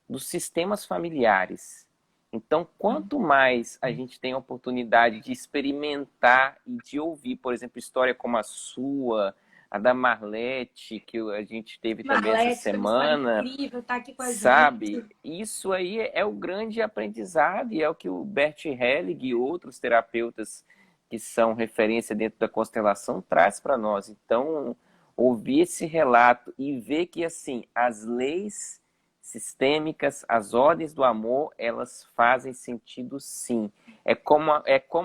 dos sistemas familiares. Então, quanto mais a gente tem a oportunidade de experimentar e de ouvir, por exemplo, história como a sua, a da Marlete, que a gente teve também essa Marlete, foi uma história semana, incrível, tá aqui com a sabe? gente. Isso aí é o grande aprendizado e é o que o Bert Hellig e outros terapeutas que são referência dentro da constelação traz para nós. Então, ouvir esse relato e ver que assim, as leis sistêmicas, as ordens do amor, elas fazem sentido sim. É como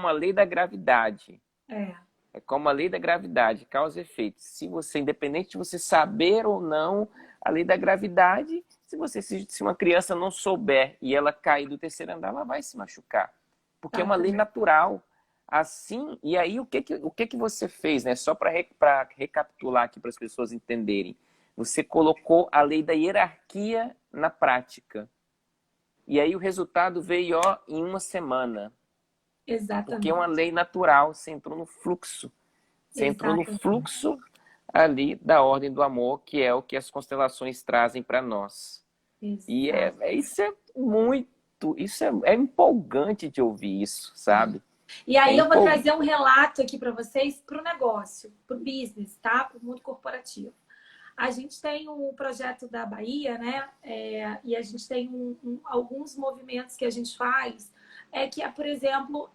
a lei da gravidade. É, É como a lei da gravidade, causa e efeito. Se você, independente de você saber ou não a lei da gravidade, se uma criança não souber e ela cair do terceiro andar, ela vai se machucar. Porque é uma lei exatamente. natural. Assim, e aí o que você fez, né? Só para recapitular aqui para as pessoas entenderem. Você colocou a lei da hierarquia na prática. E aí o resultado veio ó, em uma semana. Porque é uma Exatamente. lei natural, você entrou no fluxo. Você entrou no Exatamente. fluxo ali da ordem do amor, que é o que as constelações trazem para nós. E Exato. isso é muito, é empolgante de ouvir isso, sabe? E É aí eu vou empolgante. trazer um relato aqui para vocês para o negócio, para o business, tá? Para o mundo corporativo. A gente tem um projeto da Bahia, né? E a gente tem alguns movimentos que a gente faz, que é, por exemplo,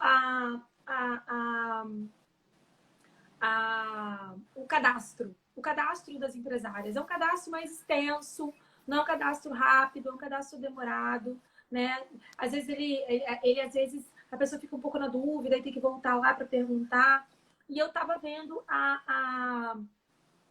o cadastro. O cadastro das empresárias. É um cadastro mais extenso, não é um cadastro rápido, é um cadastro demorado, né? Às vezes às vezes a pessoa fica um pouco na dúvida e tem que voltar lá para perguntar. E eu estava vendo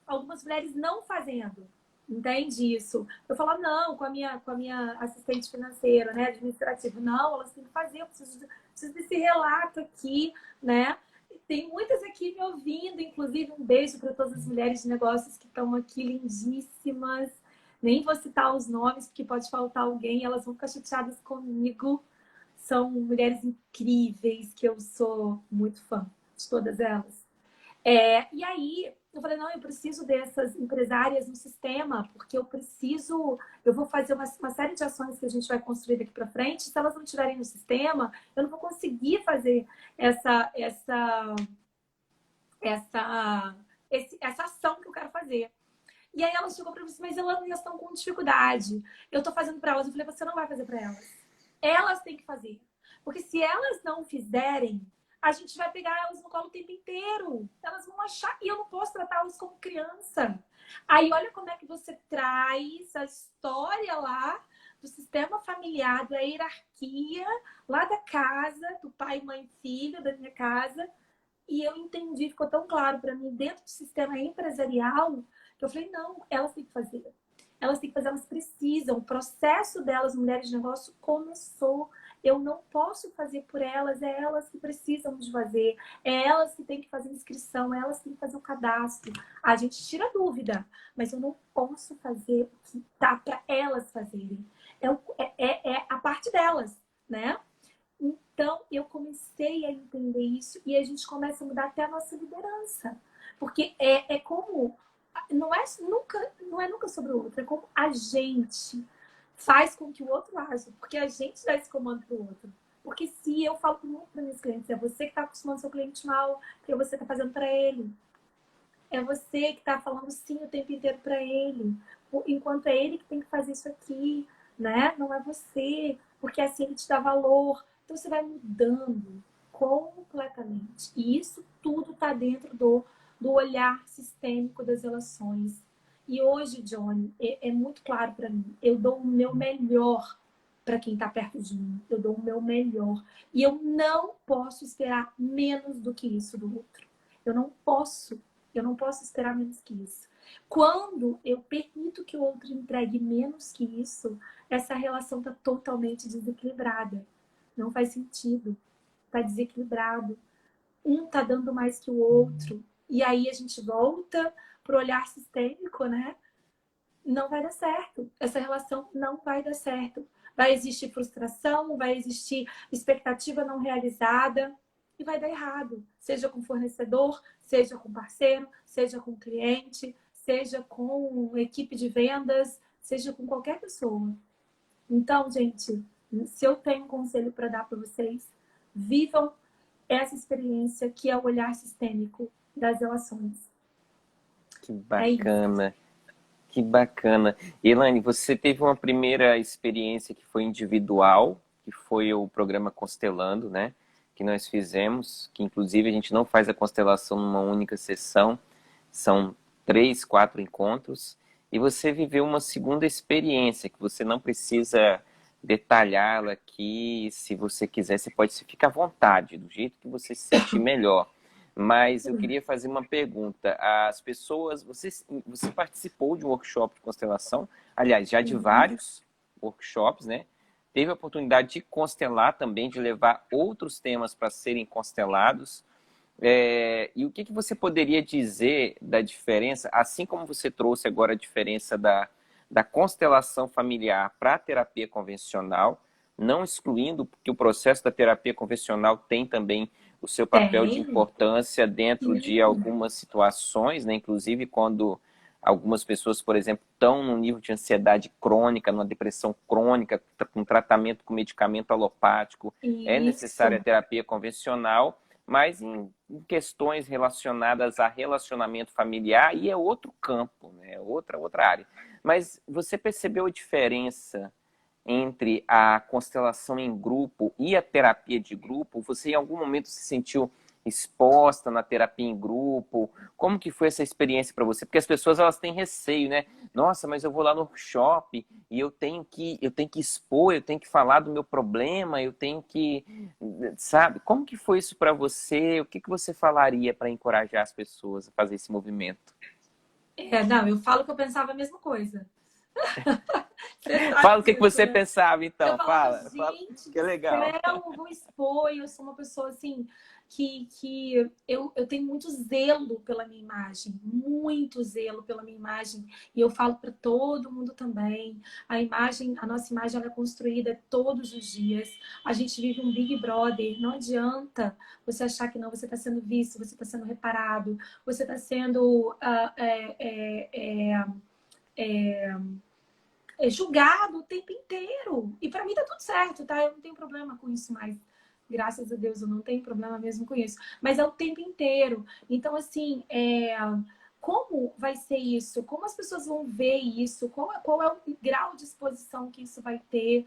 algumas mulheres não fazendo. Entende isso? Eu falo, não, com a minha assistente financeira, né, administrativa, não, elas têm que fazer, eu preciso desse relato aqui, né? Tem muitas aqui me ouvindo, inclusive um beijo para todas as mulheres de negócios que estão aqui, lindíssimas. Nem vou citar os nomes, porque pode faltar alguém, elas vão ficar chateadas comigo. São mulheres incríveis, que eu sou muito fã de todas elas. E aí, Eu falei, não, eu preciso dessas empresárias no sistema, porque eu vou fazer uma série de ações que a gente vai construir daqui para frente. Se elas não estiverem no sistema, eu não vou conseguir fazer essa, essa ação que eu quero fazer. E aí ela chegou para mim e disse, mas elas estão com dificuldade. Eu estou fazendo para elas. Eu falei, você não vai fazer para elas. Elas têm que fazer. Porque se elas não fizerem, a gente vai pegar elas no colo o tempo inteiro. Elas vão achar... E eu não posso tratá-las como criança. Aí olha como é que você traz a história lá do sistema familiar, da hierarquia, lá da casa, do pai, mãe, filho, da minha casa. E eu entendi, ficou tão claro para mim, dentro do sistema empresarial, que eu falei, não, elas têm que fazer. Elas têm que fazer, elas precisam. O processo delas, mulheres de negócio, começou. Eu não posso fazer por elas, é elas que precisam de fazer. É elas que têm que fazer inscrição, é elas que têm que fazer o cadastro. A gente tira dúvida, mas eu não posso fazer o que tá para elas fazerem. É a parte delas, né? Então, eu comecei a entender isso e a gente começa a mudar até a nossa liderança. Porque é como... não é nunca sobre o outro, é como a gente faz com que o outro haja. Porque a gente dá esse comando para o outro. Porque se eu falo muito para meus clientes, é você que está acostumando seu cliente mal, porque você está fazendo para ele. É você que está falando sim o tempo inteiro para ele. Enquanto é ele que tem que fazer isso aqui, né? Não é você. Porque assim ele te dá valor. Então você vai mudando completamente. E isso tudo está dentro do olhar sistêmico das relações. E hoje, Johnny, é muito claro para mim. Eu dou o meu melhor para quem está perto de mim. Eu dou o meu melhor. E eu não posso esperar menos do que isso do outro. Eu não posso esperar menos que isso. Quando eu permito que o outro entregue menos que isso, essa relação está totalmente desequilibrada. Não faz sentido. Está desequilibrado. Um está dando mais que o outro. E aí a gente volta pro olhar sistêmico, né? Não vai dar certo. Essa relação não vai dar certo. Vai existir frustração, vai existir expectativa não realizada e vai dar errado. Seja com fornecedor, seja com parceiro, seja com cliente, seja com equipe de vendas, seja com qualquer pessoa. Então, gente, se eu tenho um conselho para dar para vocês, vivam essa experiência que é o olhar sistêmico das relações. Que É isso. bacana, que bacana. Elaine, você teve uma primeira experiência que foi individual, que foi o programa Constelando, né? Que nós fizemos, que inclusive a gente não faz a constelação numa única sessão, são 3, 4 encontros. E você viveu uma segunda experiência, que você não precisa detalhá-la aqui. Se você quiser, você pode ficar à vontade, do jeito que você se sentir melhor. Mas eu queria fazer uma pergunta. As pessoas, você participou de um workshop de constelação, aliás, já de vários workshops, né? Teve a oportunidade de constelar também, de levar outros temas para serem constelados. E o que você poderia dizer da diferença, assim como você trouxe agora a diferença da constelação familiar para a terapia convencional, não excluindo, porque o processo da terapia convencional tem também o seu papel de importância dentro de algumas situações, né? Inclusive quando algumas pessoas, por exemplo, estão num nível de ansiedade crônica, numa depressão crônica, com tratamento com medicamento alopático, é necessária a terapia convencional, mas em questões relacionadas a relacionamento familiar, e é outro campo, né? outra área. Mas você percebeu a diferença entre a constelação em grupo e a terapia de grupo? Você em algum momento se sentiu exposta na terapia em grupo? Como que foi essa experiência para você? Porque as pessoas elas têm receio, né? Nossa, mas eu vou lá no workshop e eu tenho que expor, eu tenho que falar do meu problema, eu tenho que, sabe? Como que foi isso para você? O que você falaria para encorajar as pessoas a fazer esse movimento? Não, eu falo que eu pensava a mesma coisa. Fala o que você pensava, então. Eu falava, Fala. gente, Que legal. eu vou expor, eu sou uma pessoa assim eu tenho muito zelo pela minha imagem, muito zelo pela minha imagem, e eu falo para todo mundo também. A nossa imagem ela é construída todos os dias. A gente vive um Big Brother, não adianta você achar que não, você está sendo visto, você está sendo reparado, você está sendo julgado o tempo inteiro. E para mim tá tudo certo, tá? Eu não tenho problema com isso mais. Graças a Deus, eu não tenho problema mesmo com isso. Mas é o tempo inteiro. Então, assim, como vai ser isso? Como as pessoas vão ver isso? Qual é o grau de exposição que isso vai ter?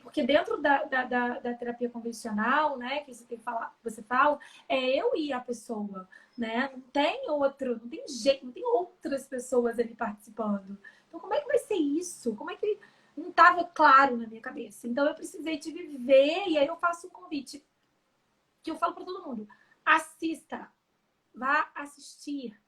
Porque dentro da terapia convencional, né, que você fala, é eu e a pessoa, né? Não tem outro, não tem jeito, não tem outras pessoas ali participando. Então, como é que vai ser isso? Como é que não estava claro na minha cabeça? Então, eu precisei de viver, e aí eu faço um convite que eu falo para todo mundo: assista, vá assistir,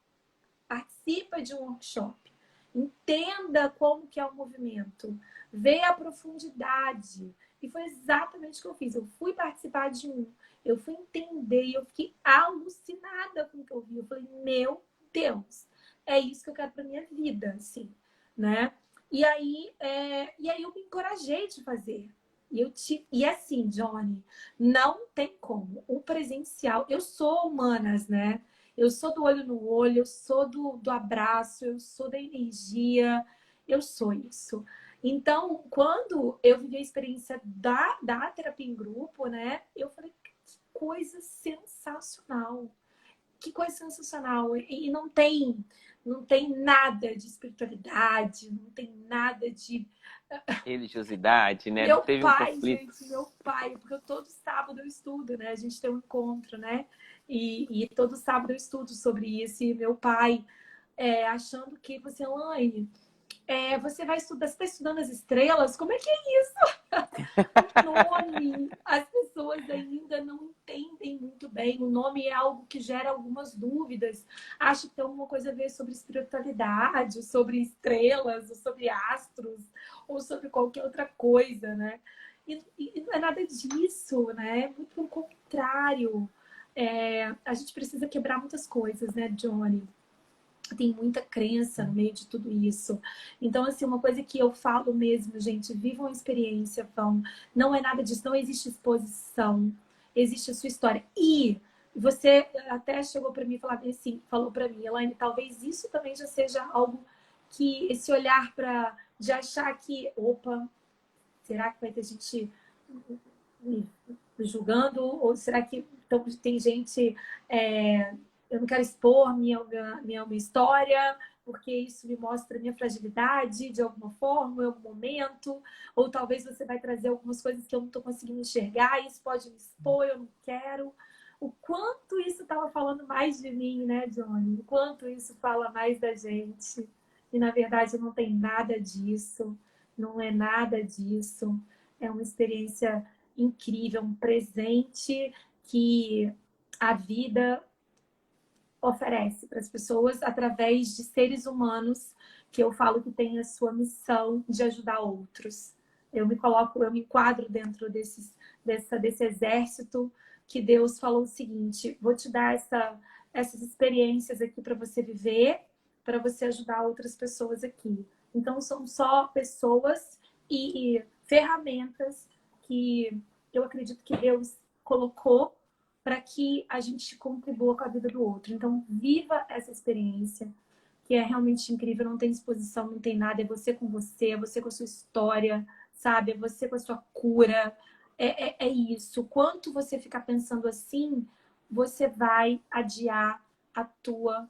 participa de um workshop, entenda como que é o movimento, vê a profundidade. E foi exatamente o que eu fiz. Eu fui participar de um, eu fui entender e eu fiquei alucinada com o que eu vi. Eu falei, meu Deus, é isso que eu quero para minha vida, assim, né? E aí eu me encorajei de fazer. E assim, Johnny, não tem como. O presencial, eu sou humanas, né? Eu sou do olho no olho, eu sou do abraço, eu sou da energia, eu sou isso. Então, quando eu vivi a experiência da terapia em grupo, né? Eu falei, que coisa sensacional. Que coisa sensacional. E não tem nada de espiritualidade, não tem nada de Religiosidade, né? Não meu teve um pai, conflito. gente, meu pai, porque todo sábado eu estudo, né? A gente tem um encontro, né? E todo sábado eu estudo sobre isso. E meu pai, achando que você, Elaine, você vai estudar, você está estudando as estrelas? Como é que é isso? O nome, as pessoas ainda não entendem muito bem. O nome é algo que gera algumas dúvidas. Acho que tem alguma coisa a ver sobre espiritualidade, sobre estrelas, ou sobre astros, ou sobre qualquer outra coisa, né? E não é nada disso, né? Muito pelo contrário. A gente precisa quebrar muitas coisas, né, Johnny? Tem muita crença no meio de tudo isso. Então, assim, uma coisa que eu falo mesmo, gente, vivam a experiência, vão. Não é nada disso, não existe exposição, existe a sua história. E você até chegou para mim e falou para mim, Elaine, talvez isso também já seja algo que esse olhar de achar que, opa, será que vai ter gente me julgando? Ou será que tem gente. Eu não quero expor minha história, porque isso me mostra minha fragilidade de alguma forma, em algum momento. Ou talvez você vai trazer algumas coisas que eu não estou conseguindo enxergar, e isso pode me expor, eu não quero. O quanto isso estava falando mais de mim, né, Johnny? O quanto isso fala mais da gente. E, na verdade, não tem nada disso. Não é nada disso. É uma experiência incrível, um presente que a vida oferece para as pessoas através de seres humanos que eu falo que tem a sua missão de ajudar outros. Eu me enquadro dentro desse exército que Deus falou o seguinte: vou te dar essas experiências aqui para você viver, para você ajudar outras pessoas aqui. Então, são só pessoas e ferramentas que eu acredito que Deus colocou para que a gente contribua com a vida do outro. Então, viva essa experiência, que é realmente incrível, não tem exposição, não tem nada, é você com a sua história, sabe? É você com a sua cura. É isso. Quanto você ficar pensando assim, você vai adiar a tua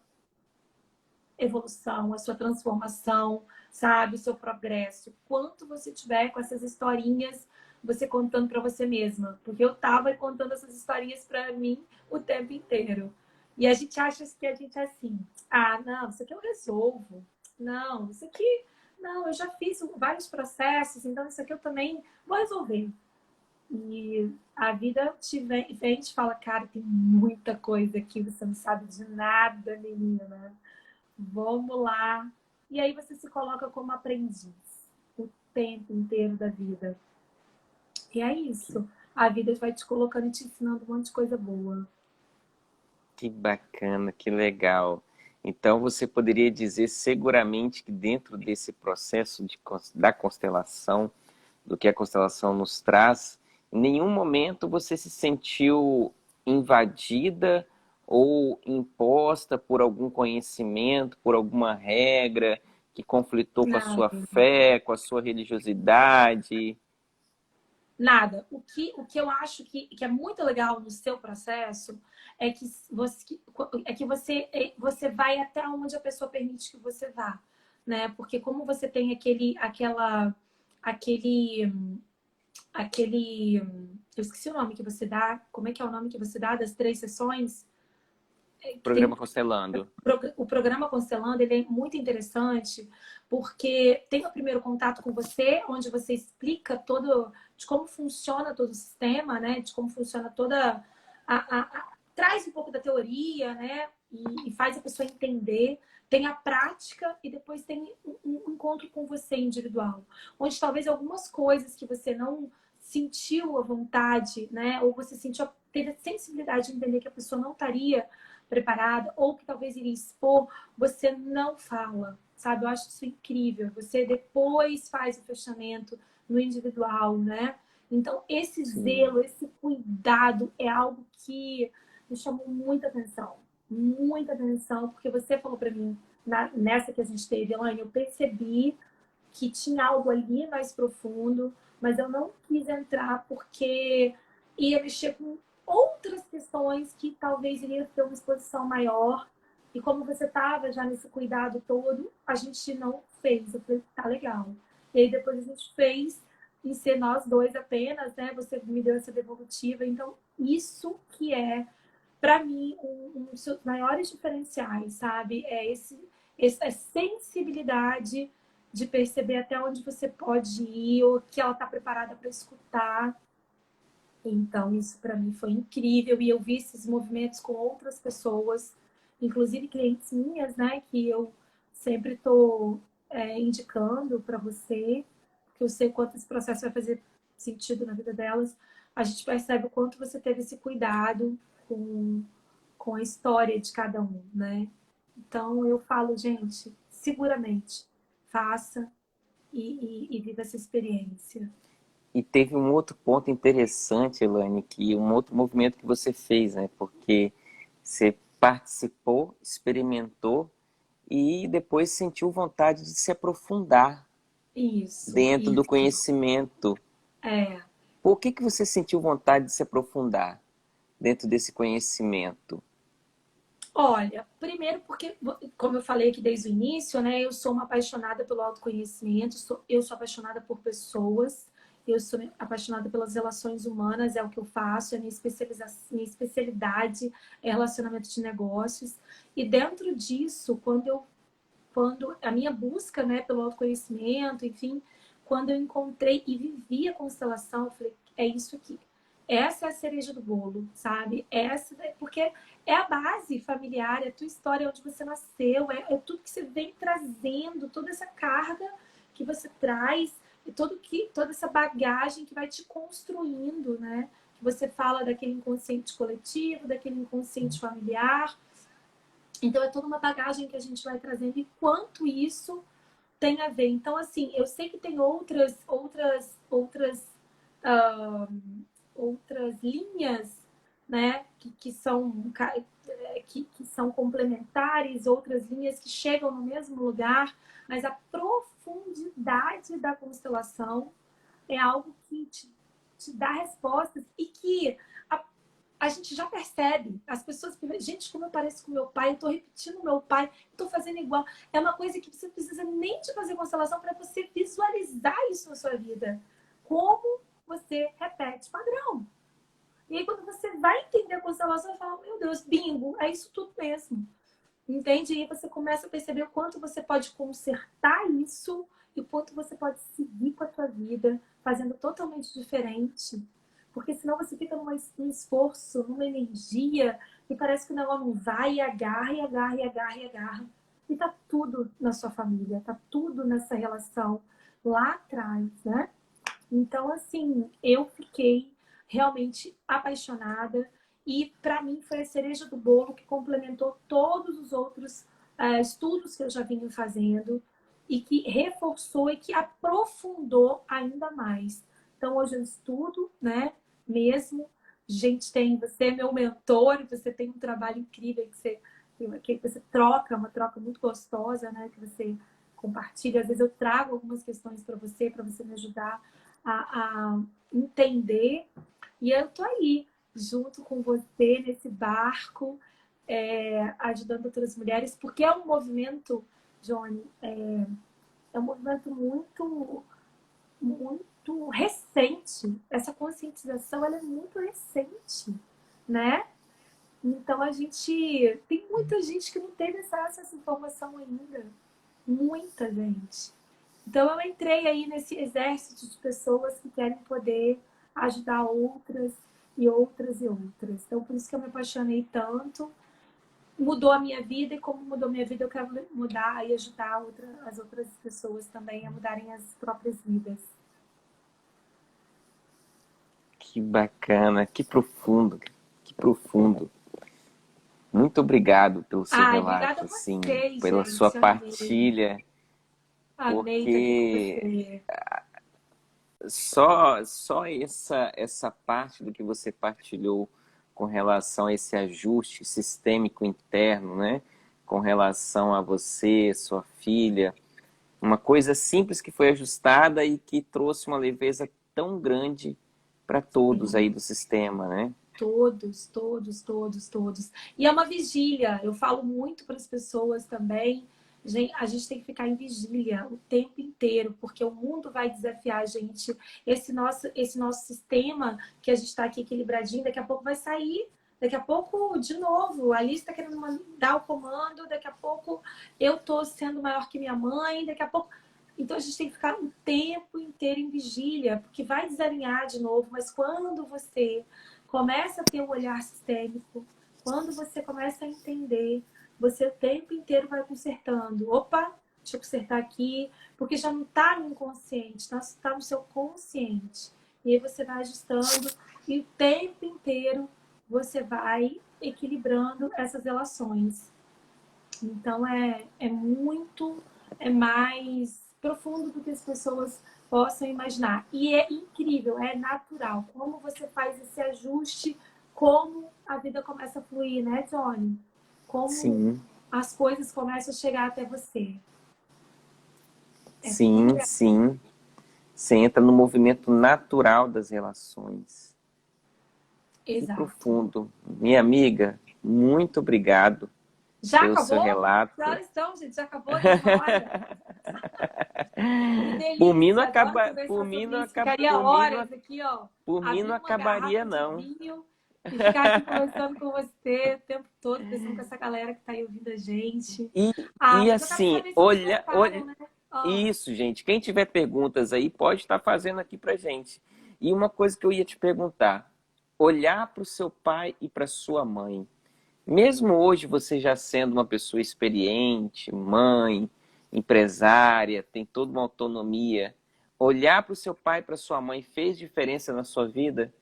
evolução, a sua transformação, sabe? O seu progresso. Quanto você tiver com essas historinhas, você contando para você mesma. Porque eu tava contando essas historinhas para mim o tempo inteiro. E a gente acha que a gente é assim. Ah, não, isso aqui eu resolvo. Não, isso aqui... Não, eu já fiz vários processos, então isso aqui eu também vou resolver. E a vida vem e te fala, cara, tem muita coisa aqui, você não sabe de nada, menina. Vamos lá. E aí você se coloca como aprendiz o tempo inteiro da vida. E é isso. a vida vai te colocando e te ensinando um monte de coisa boa. Que bacana, que legal. Então você poderia dizer seguramente que dentro desse processo da constelação, do que a constelação nos traz, em nenhum momento você se sentiu invadida ou imposta por algum conhecimento, por alguma regra que conflitou com a sua Nada. fé, com a sua religiosidade. Nada. O que eu acho que é muito legal no seu processo é que você vai até onde a pessoa permite que você vá, né? Porque como você tem aquele, eu esqueci o nome que você dá, como é que é o nome que você dá das 3 sessões? Que tem Programa Constelando. o programa Constelando, ele é muito interessante porque tem o primeiro contato com você, onde você explica todo de como funciona todo o sistema, né? De como funciona toda traz um pouco da teoria, né? E faz a pessoa entender. Tem a prática e depois tem um encontro com você individual, onde talvez algumas coisas que você não sentiu a vontade, né? Ou você sentiu teve a sensibilidade de entender que a pessoa não estaria preparada ou que talvez iria expor, você não fala, sabe? Eu acho isso incrível. Você depois faz o fechamento no individual, né? Então, esse Sim. zelo, esse cuidado é algo que me chamou muita atenção, porque você falou para mim, nessa que a gente teve, Elaine, eu percebi que tinha algo ali mais profundo, mas eu não quis entrar porque ia mexer com outras questões que talvez iria ter uma exposição maior. E como você estava já nesse cuidado todo, a gente não fez. Eu falei, tá legal. E aí depois a gente fez em ser nós dois apenas, né? Você me deu essa devolutiva. Então, isso que é, para mim, um dos seus maiores diferenciais, sabe? É essa sensibilidade de perceber até onde você pode ir, ou que ela está preparada para escutar. Então, isso para mim foi incrível. E eu vi esses movimentos com outras pessoas, inclusive clientes minhas, né? Que eu sempre estou indicando para você, porque eu sei quanto esse processo vai fazer sentido na vida delas. A gente percebe o quanto você teve esse cuidado com a história de cada um, né? Então, eu falo, gente, seguramente, faça e viva essa experiência. E teve um outro ponto interessante, Elaine, que um outro movimento que você fez, né? Porque você participou, experimentou e depois sentiu vontade de se aprofundar Isso, dentro do isso. conhecimento. É. Por que que você sentiu vontade de se aprofundar dentro desse conhecimento? Olha, primeiro porque, como eu falei aqui desde o início, né, eu sou uma apaixonada pelo autoconhecimento, eu sou apaixonada por pessoas, eu sou apaixonada pelas relações humanas, é o que eu faço, é minha especialidade é relacionamento de negócios. E dentro disso, quando a minha busca, né, pelo autoconhecimento, enfim, quando eu encontrei e vivi a constelação, eu falei, é isso aqui. Essa é a cereja do bolo, sabe? Porque é a base familiar, é a tua história, é onde você nasceu, é tudo que você vem trazendo, toda essa carga que você traz, e toda essa bagagem que vai te construindo, né? Que você fala daquele inconsciente coletivo, daquele inconsciente familiar. Então, é toda uma bagagem que a gente vai trazendo e quanto isso tem a ver. Então, assim, eu sei que tem ah, outras linhas, né, que são complementares, outras linhas que chegam no mesmo lugar, mas a profundidade da constelação é algo que te dá respostas e que a gente já percebe. As pessoas, gente, como eu pareço com meu pai, eu tô repetindo meu pai, tô fazendo igual. É uma coisa que você precisa nem de fazer constelação para você visualizar isso na sua vida. Como você repete padrão. E aí, quando você vai entender a constelação, você fala, meu Deus, bingo, é isso tudo mesmo. Entende? E aí você começa a perceber o quanto você pode consertar isso e o quanto você pode seguir com a sua vida, fazendo totalmente diferente. Porque senão você fica num esforço, numa energia, e parece que o negócio não vai, e agarra, e agarra, e agarra, e agarra. E tá tudo na sua família, tá tudo nessa relação lá atrás, né? Então, assim, eu fiquei realmente apaixonada. E para mim foi a cereja do bolo que complementou todos os outros estudos que eu já vinha fazendo e que reforçou e que aprofundou ainda mais. Então hoje eu estudo, né? Mesmo. Gente, você é meu mentor, você tem um trabalho incrível que você troca, uma troca muito gostosa, né? Que você compartilha. Às vezes eu trago algumas questões para você me ajudar a entender. E eu tô aí, junto com você, nesse barco, ajudando outras mulheres, porque é um movimento, Johnny, é um movimento muito recente. Essa conscientização, ela é muito recente, né? Então, tem muita gente que não teve acesso a essa informação ainda. Muita gente. Então, eu entrei aí nesse exército de pessoas que querem poder ajudar outras e outras e outras. Então, por isso que eu me apaixonei tanto. Mudou a minha vida e como mudou a minha vida, eu quero mudar e ajudar as outras pessoas também a mudarem as próprias vidas. Que bacana, que profundo, que profundo. Muito obrigado pelo seu Ai, obrigada relato, a assim, vocês, pela sua gente. Amei. partilha, Amei estar aqui com porque você. só essa parte do que você partilhou com relação a esse ajuste sistêmico interno, né? Com relação a você, sua filha, uma coisa simples que foi ajustada e que trouxe uma leveza tão grande para todos aí Sim. do sistema, né? Todos, todos, todos, todos. E é uma vigília. Eu falo muito para as pessoas também. A gente tem que ficar em vigília o tempo inteiro, porque o mundo vai desafiar a gente. Esse nosso sistema que a gente está aqui equilibradinho, daqui a pouco vai sair. Daqui a pouco, de novo, a Alice está querendo dar o comando. Daqui a pouco eu estou sendo maior que minha mãe. Daqui a pouco. Então a gente tem que ficar o tempo inteiro em vigília, porque vai desalinhar de novo. Mas quando você começa a ter um olhar sistêmico, quando você começa a entender, você o tempo inteiro vai consertando. Opa, deixa eu consertar aqui, porque já não está no inconsciente, está no seu consciente. E aí você vai ajustando e o tempo inteiro você vai equilibrando essas relações. Então é mais profundo do que as pessoas possam imaginar. E é incrível, é natural. Como você faz esse ajuste, como a vida começa a fluir, né, Johnny? Como Sim, as coisas começam a chegar até você. É sim, surreal. sim. Você entra no movimento natural das relações. Que Exato. profundo. Minha amiga, muito obrigado Já pelo seu acabou? Que relato. horas estão, gente? Já acabou? Deu uma hora. Que Por mim não delícia! Adoro acaba, conversar sobre isso. Ficaria não, horas aqui, ó. por mim não Abrir uma acabaria garrafa de não. vinho e ficar aqui conversando com você o tempo todo, conversando com essa galera que tá aí ouvindo a gente. E, Ah, e mas eu quero assim, saber se eles olha, gostaram, né? Ó, isso, gente. Quem tiver perguntas aí pode estar fazendo aqui pra gente. E uma coisa que eu ia te perguntar: olhar para o seu pai e para sua mãe. Mesmo hoje você já sendo uma pessoa experiente, mãe, empresária, tem toda uma autonomia, olhar para o seu pai e para sua mãe fez diferença na sua vida?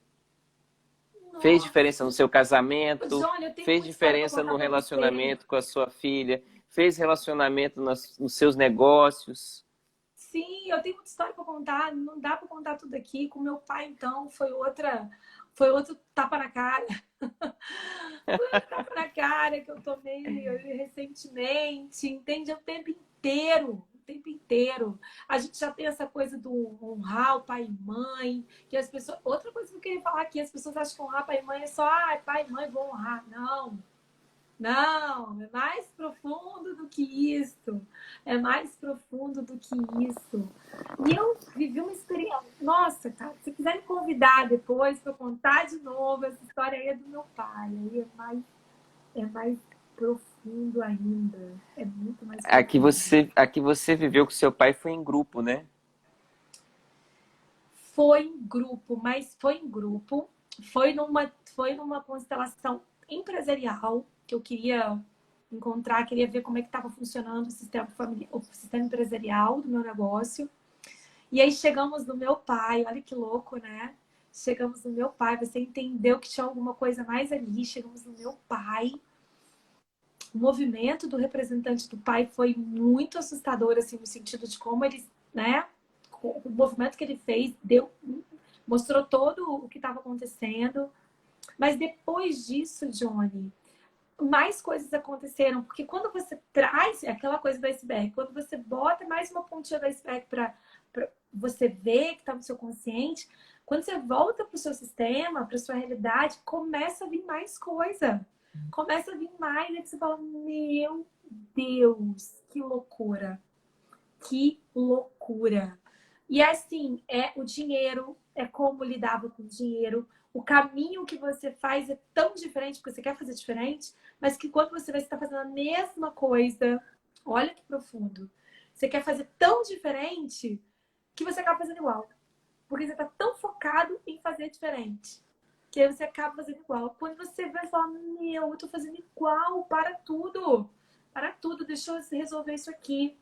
Fez diferença no nossa. seu casamento? Johnny, eu tenho Fez muita história para diferença contar no para você. relacionamento com a sua filha? Fez relacionamento nos seus negócios? Sim, eu tenho muita história para contar. Não dá para contar tudo aqui. Com meu pai, então, foi outro tapa na cara. Foi outro tapa na cara que eu tomei recentemente, entende? É o tempo inteiro. O tempo inteiro. A gente já tem essa coisa do honrar o pai e mãe, que as pessoas. Outra coisa que eu queria falar aqui, as pessoas acham que honrar pai e mãe é só, pai e mãe vão honrar. Não. Não, é mais profundo do que isso. É mais profundo do que isso. E eu vivi uma experiência. Nossa, cara, se quiser me convidar depois para contar de novo, essa história aí é do meu pai. Aí é mais profundo ainda. É muito mais profundo. A que você viveu com seu pai foi em grupo, né? Foi em grupo, mas foi em grupo. Foi numa constelação empresarial que eu queria encontrar, queria ver como é que estava funcionando o sistema empresarial do meu negócio. E aí chegamos no meu pai, olha que louco, né? chegamos no meu pai, você entendeu que tinha alguma coisa mais ali, chegamos no meu pai. O movimento do representante do pai foi muito assustador, assim, no sentido de como ele, né? O movimento que ele fez mostrou todo o que estava acontecendo. Mas depois disso, Johnny, mais coisas aconteceram, porque quando você traz aquela coisa do iceberg, quando você bota mais uma pontinha do iceberg para você ver que está no seu consciente, quando você volta para o seu sistema, para a sua realidade, começa a vir mais coisa. Começa a vir mais, e você fala, meu Deus, que loucura. Que loucura. E assim, é o dinheiro, é como lidava com o dinheiro. O caminho que você faz é tão diferente, porque você quer fazer diferente, mas que quando você vê, você está fazendo a mesma coisa. Olha que profundo. Você quer fazer tão diferente que você acaba fazendo igual. Porque você está tão focado em fazer diferente. Que aí você acaba fazendo igual. Quando você vai falar, meu, eu tô fazendo igual, para tudo. Para tudo, deixa eu resolver isso aqui.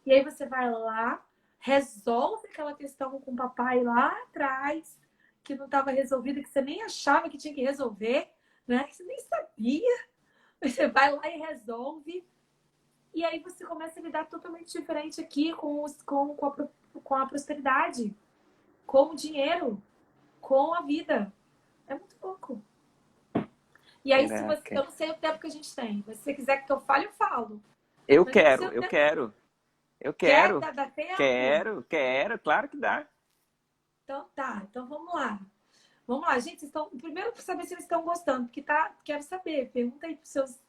E aí você vai lá, resolve aquela questão com o papai lá atrás, que não estava resolvida, que você nem achava que tinha que resolver, né? Que você nem sabia. Você vai lá e resolve. E aí você começa a lidar totalmente diferente aqui com a prosperidade, com o dinheiro, com a vida. É muito pouco. E aí, se você, Caraca. eu não sei o tempo que a gente tem, mas se você quiser que eu fale, eu falo. Eu Mas eu não sei quero, o eu tempo. quero, eu Quer quero, dar tempo? quero, claro que dá. Então tá, então vamos lá. Vamos lá, gente. Vocês estão... Primeiro, para saber se eles estão gostando, porque quero saber. Pergunta aí pros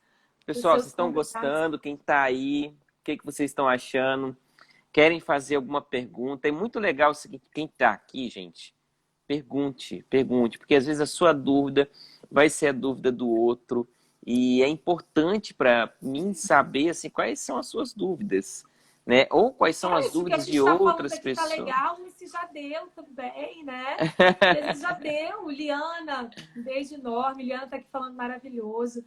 Pessoal, vocês seus estão convidados. gostando? Quem tá aí? O que que vocês estão achando? Querem fazer alguma pergunta? É muito legal o seguinte, quem tá aqui, gente, pergunte, porque às vezes a sua dúvida vai ser a dúvida do outro e é importante para mim saber assim quais são as suas dúvidas, né? Ou quais são as Se o que a dúvidas gente de está falando outras aqui tá pessoas. legal, esse já deu também, né? E às vezes já deu. Liana, um beijo enorme. Liana tá aqui falando maravilhoso.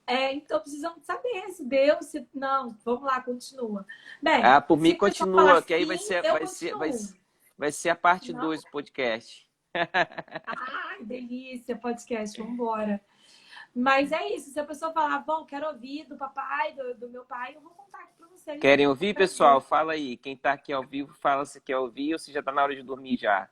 Então precisamos saber se deu, se não. Vamos lá, continua. Bem, Ah, por se mim o pessoal falar continua, que aí sim, eu continuo. vai ser a parte Não? 2 do podcast. Ai, delícia, podcast, vamos embora. Mas é isso, se a pessoa falar, bom, quero ouvir do papai, do meu pai, eu vou contar aqui pra você, Querem Liana, com ouvir, pessoal? prazer. Fala aí. Quem tá aqui ao vivo, fala se quer ouvir ou se já tá na hora de dormir já.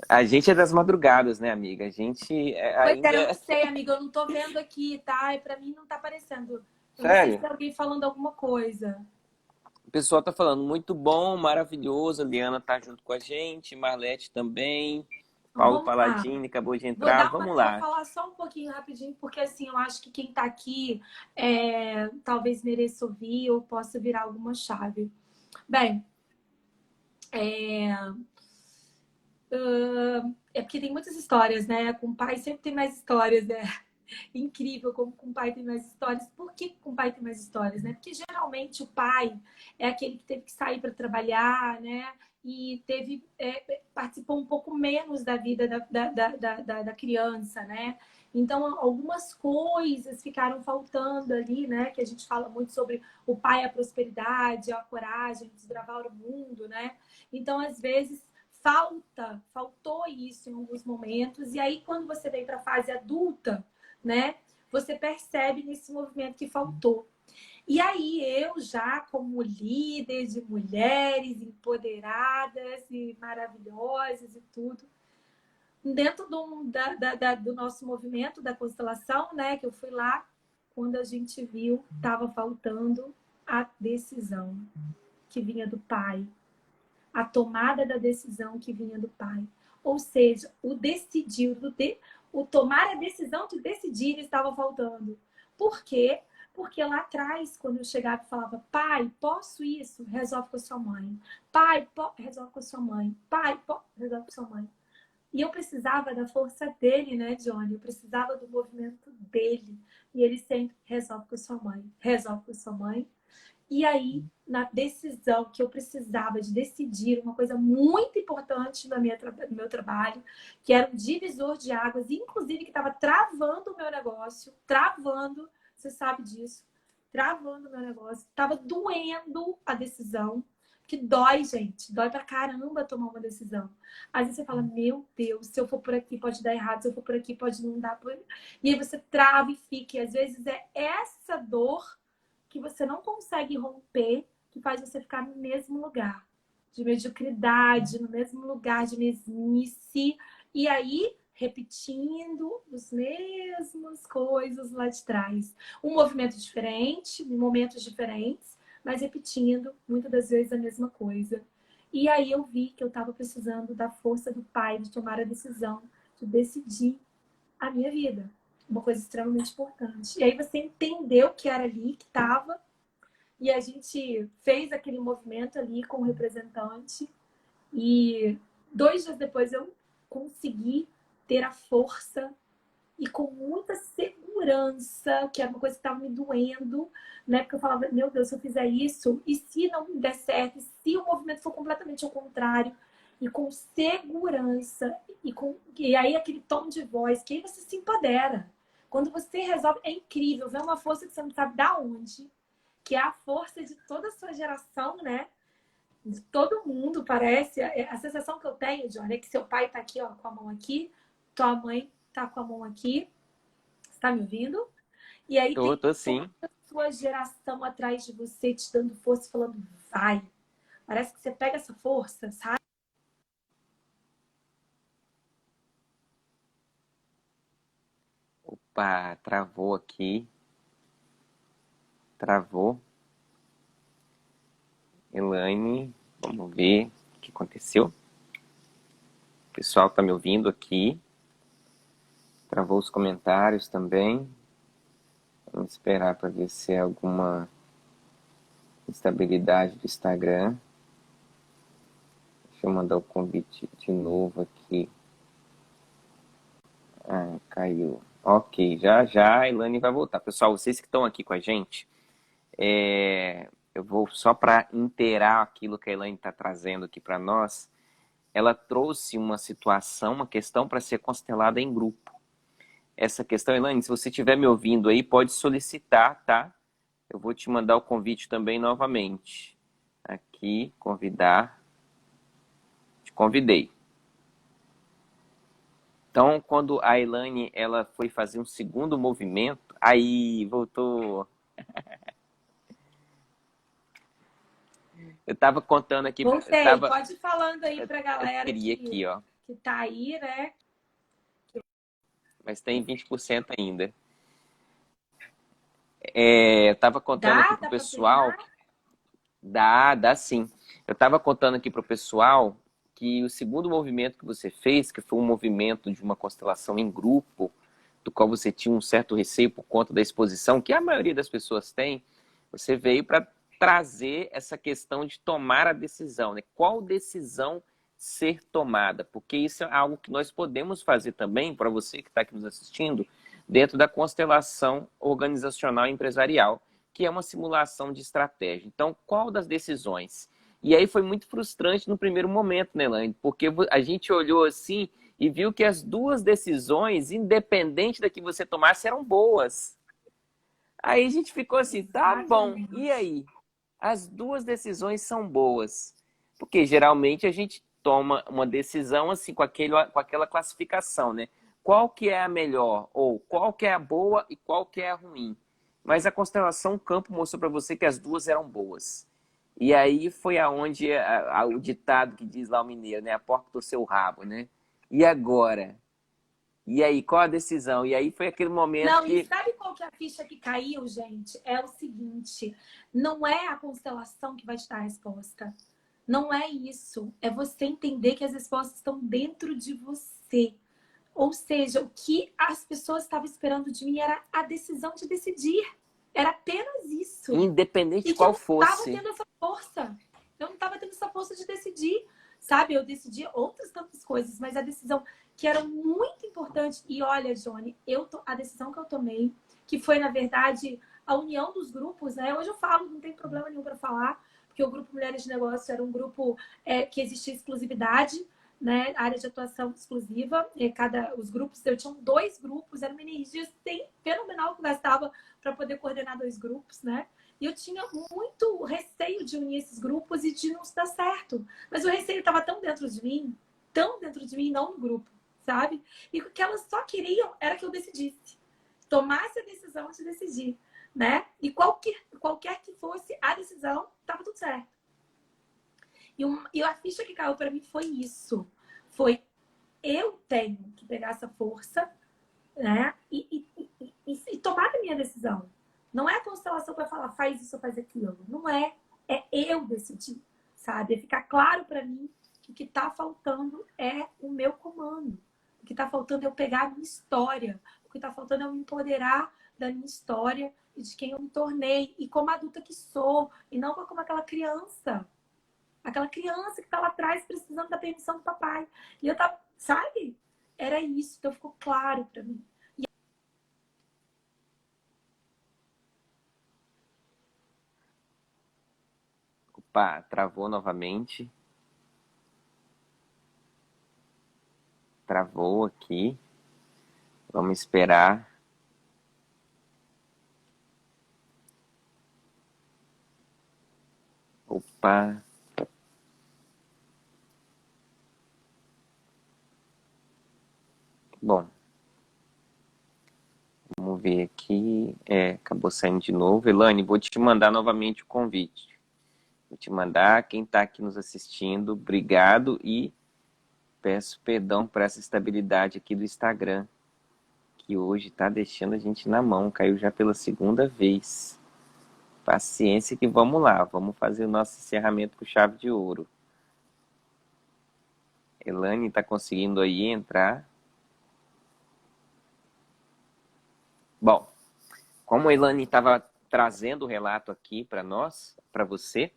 A gente é das madrugadas, né, amiga? A gente Pois é, eu não ainda. sei, amiga, eu não tô vendo aqui, tá? E pra mim não tá aparecendo. Eu não sei se Sério? tem alguém falando alguma coisa. O pessoal tá falando muito bom, maravilhoso. A Liana tá junto com a gente, Marlete também. Então Paulo vamos lá. Paladini acabou de entrar. Vamos Vou lá. falar só um pouquinho rapidinho, porque assim, eu acho que quem tá aqui talvez mereça ouvir ou possa virar alguma chave. Bem, é porque tem muitas histórias, né? Com o pai sempre tem mais histórias, né? Incrível como com o pai tem mais histórias. Por que com o pai tem mais histórias, né? Porque geralmente o pai é aquele que teve que sair para trabalhar, né? E participou um pouco menos da vida da criança, né? Então, algumas coisas ficaram faltando ali, né? Que a gente fala muito sobre o pai, a prosperidade, a coragem, desbravar o mundo, né? Então, às vezes, faltou isso em alguns momentos. E aí, quando você vem para a fase adulta, né? Você percebe nesse movimento que faltou. E aí eu já como líder de mulheres empoderadas e maravilhosas e tudo, dentro do nosso movimento da constelação, né? Que eu fui lá, quando a gente viu, estava faltando a decisão que vinha do pai, a tomada da decisão que vinha do pai. Ou seja, o decidir, o tomar a decisão de decidir estava faltando. Por quê? Porque lá atrás, quando eu chegava e falava, pai, posso isso? Resolve com a sua mãe. Pai, resolve com a sua mãe. Pai, resolve com a sua mãe. E eu precisava da força dele, né, Johnny? Eu precisava do movimento dele. E ele sempre resolve com a sua mãe. Resolve com a sua mãe. E aí, na decisão que eu precisava de decidir, uma coisa muito importante no meu trabalho, que era um divisor de águas, inclusive que estava travando o meu negócio, travando, você sabe disso, travando o meu negócio, estava doendo a decisão, Que dói, gente. Dói pra caramba tomar uma decisão. Às vezes você fala, meu Deus, se eu for por aqui pode dar errado, se eu for por aqui pode não dar. E aí você trava e fica. E às vezes é essa dor que você não consegue romper que faz você ficar no mesmo lugar. De mediocridade, no mesmo lugar de mesmice. E aí, repetindo as mesmas coisas lá de trás. Um movimento diferente, em momentos diferentes, mas repetindo muitas das vezes a mesma coisa. E aí eu vi que eu estava precisando da força do pai de tomar a decisão, de decidir a minha vida. Uma coisa extremamente importante. E aí você entendeu que era ali que estava, e a gente fez aquele movimento ali com o representante. E 2 dias depois eu consegui ter a força e com muita segurança, que era uma coisa que estava me doendo, né? Porque eu falava, meu Deus, se eu fizer isso, e se não der certo, e se o movimento for completamente ao contrário, e com segurança, e aí aquele tom de voz, que aí você se empodera. Quando você resolve, é incrível, vê uma força que você não sabe da onde, que é a força de toda a sua geração, né? De todo mundo, parece. A sensação que eu tenho, Johnny, é que seu pai tá aqui, ó, com a mão aqui, tua mãe tá com a mão aqui. Você tá me ouvindo? E aí tem Tô toda sim. a sua geração atrás de você, te dando força, falando, vai. Parece que você pega essa força, sabe? Opa, travou aqui. Travou. Elaine, vamos ver o que aconteceu. O pessoal tá me ouvindo aqui. Travou os comentários também. Vamos esperar para ver se é alguma instabilidade do Instagram. Deixa eu mandar o convite de novo aqui. Ah, caiu. Ok, já já a Elaine vai voltar. Pessoal, vocês que estão aqui com a gente, eu vou só para inteirar aquilo que a Elaine está trazendo aqui para nós. Ela trouxe uma situação, uma questão para ser constelada em grupo. Essa questão, Elaine, se você estiver me ouvindo aí, pode solicitar, tá? Eu vou te mandar o convite também novamente. Aqui, convidar. Te convidei. Então, quando a Elaine ela foi fazer um segundo movimento, aí voltou. Eu estava contando aqui, Voltei. Pode ir falando aí pra eu galera queria aqui, ó, que tá aí, né? mas tem 20% ainda. Eu estava contando aqui pro Dá pra pessoal, terminar? dá sim. Eu estava contando aqui pro pessoal que o segundo movimento que você fez, que foi um movimento de uma constelação em grupo, do qual você tinha um certo receio por conta da exposição, que a maioria das pessoas tem, você veio para trazer essa questão de tomar a decisão, né? Qual decisão ser tomada? Porque isso é algo que nós podemos fazer também, para você que está aqui nos assistindo, dentro da constelação organizacional e empresarial, que é uma simulação de estratégia. Então, qual das decisões? E aí foi muito frustrante no primeiro momento, né, Elaine? Porque a gente olhou assim e viu que as duas decisões, independente da que você tomasse, eram boas. Aí a gente ficou assim, tá bom, e Exatamente. aí? As duas decisões são boas. Porque geralmente a gente toma uma decisão assim com aquela classificação, né? Qual que é a melhor? Ou qual que é a boa e qual que é a ruim? Mas a constelação Campo mostrou para você que as duas eram boas. E aí foi aonde o ditado que diz lá o mineiro, né? A porca torceu o rabo, né? E agora? E aí, qual a decisão? E aí foi aquele momento Não, e que sabe qual que é a ficha que caiu, gente? É o seguinte, não é a constelação que vai te dar a resposta. Não é isso. É você entender que as respostas estão dentro de você. Ou seja, o que as pessoas estavam esperando de mim era a decisão de decidir. Era apenas isso. independente E de que eu qual não estava fosse, tendo essa força. Eu não estava tendo essa força de decidir. Sabe? Eu decidi outras tantas coisas, mas a decisão que era muito importante. E olha, Johnny, a decisão que eu tomei, que foi, na verdade, a união dos grupos, né? Hoje eu falo, não tem problema nenhum para falar, porque o grupo Mulheres de Negócio era um grupo que existia exclusividade, né? Área de atuação exclusiva. Os grupos, eu tinha 2 grupos, era uma energia fenomenal que eu gastava para poder coordenar 2 grupos, né? E eu tinha muito receio receio de unir esses grupos e de não dar certo. Mas o receio estava tão dentro de mim, não no grupo, sabe? E o que elas só queriam era que eu decidisse. Tomasse a decisão de decidir, né? E qualquer que fosse a decisão, estava tudo certo. E a ficha que caiu para mim foi isso. Foi, eu tenho que pegar essa força, né? E tomar a minha decisão. Não é a constelação para falar, faz isso ou faz aquilo. Não é. É eu decidir, sabe? É ficar claro para mim que o que está faltando é o meu comando. O que está faltando é eu pegar a minha história. O que está faltando é eu me empoderar da minha história e de quem eu me tornei. E como adulta que sou. E não como aquela criança. Aquela criança que está lá atrás precisando da permissão do papai. E eu tava, sabe? Era isso. Então ficou claro para mim. Opa, travou novamente. Travou aqui. Vamos esperar. Opa. Bom. Vamos ver aqui. Acabou saindo de novo. Elane, vou te mandar novamente o convite. Vou te mandar. Quem está aqui nos assistindo, obrigado e peço perdão por essa estabilidade aqui do Instagram, que hoje está deixando a gente na mão. Caiu já pela segunda vez. Paciência que vamos lá. Vamos fazer o nosso encerramento com chave de ouro. Elane está conseguindo aí entrar. Bom, como a Elane estava trazendo o relato aqui para nós, para você,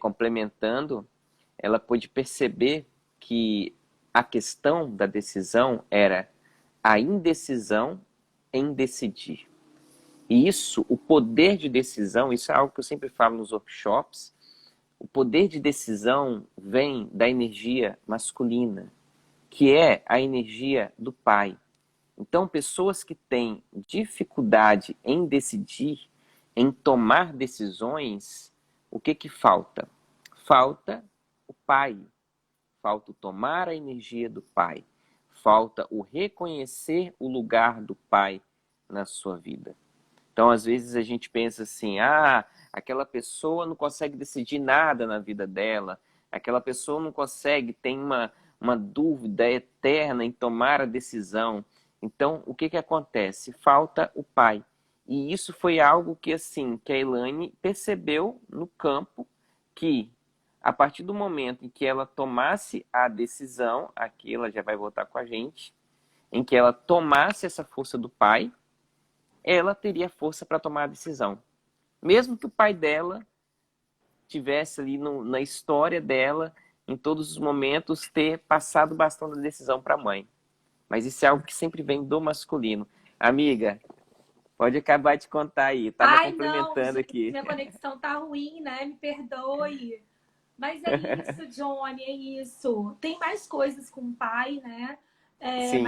complementando, ela pôde perceber que a questão da decisão era a indecisão em decidir. E isso, o poder de decisão, isso é algo que eu sempre falo nos workshops, o poder de decisão vem da energia masculina, que é a energia do pai. Então, pessoas que têm dificuldade em decidir, em tomar decisões, o que falta? Falta o pai, falta o tomar a energia do pai, falta o reconhecer o lugar do pai na sua vida. Então, às vezes a gente pensa assim, aquela pessoa não consegue decidir nada na vida dela, aquela pessoa não consegue, tem uma dúvida eterna em tomar a decisão. Então, o que acontece? Falta o pai. E isso foi algo que, assim, que a Elane percebeu no campo, que a partir do momento em que ela tomasse a decisão, aqui ela já vai voltar com a gente, em que ela tomasse essa força do pai, ela teria força para tomar a decisão. Mesmo que o pai dela tivesse ali na história dela, em todos os momentos, ter passado o bastão da decisão para a mãe. Mas isso é algo que sempre vem do masculino. Amiga, pode acabar de contar aí. Estava complementando não, aqui. minha conexão tá ruim, né? Me perdoe. Mas é isso, Johnny, é isso. Tem mais coisas com o pai, né? Mas Sim.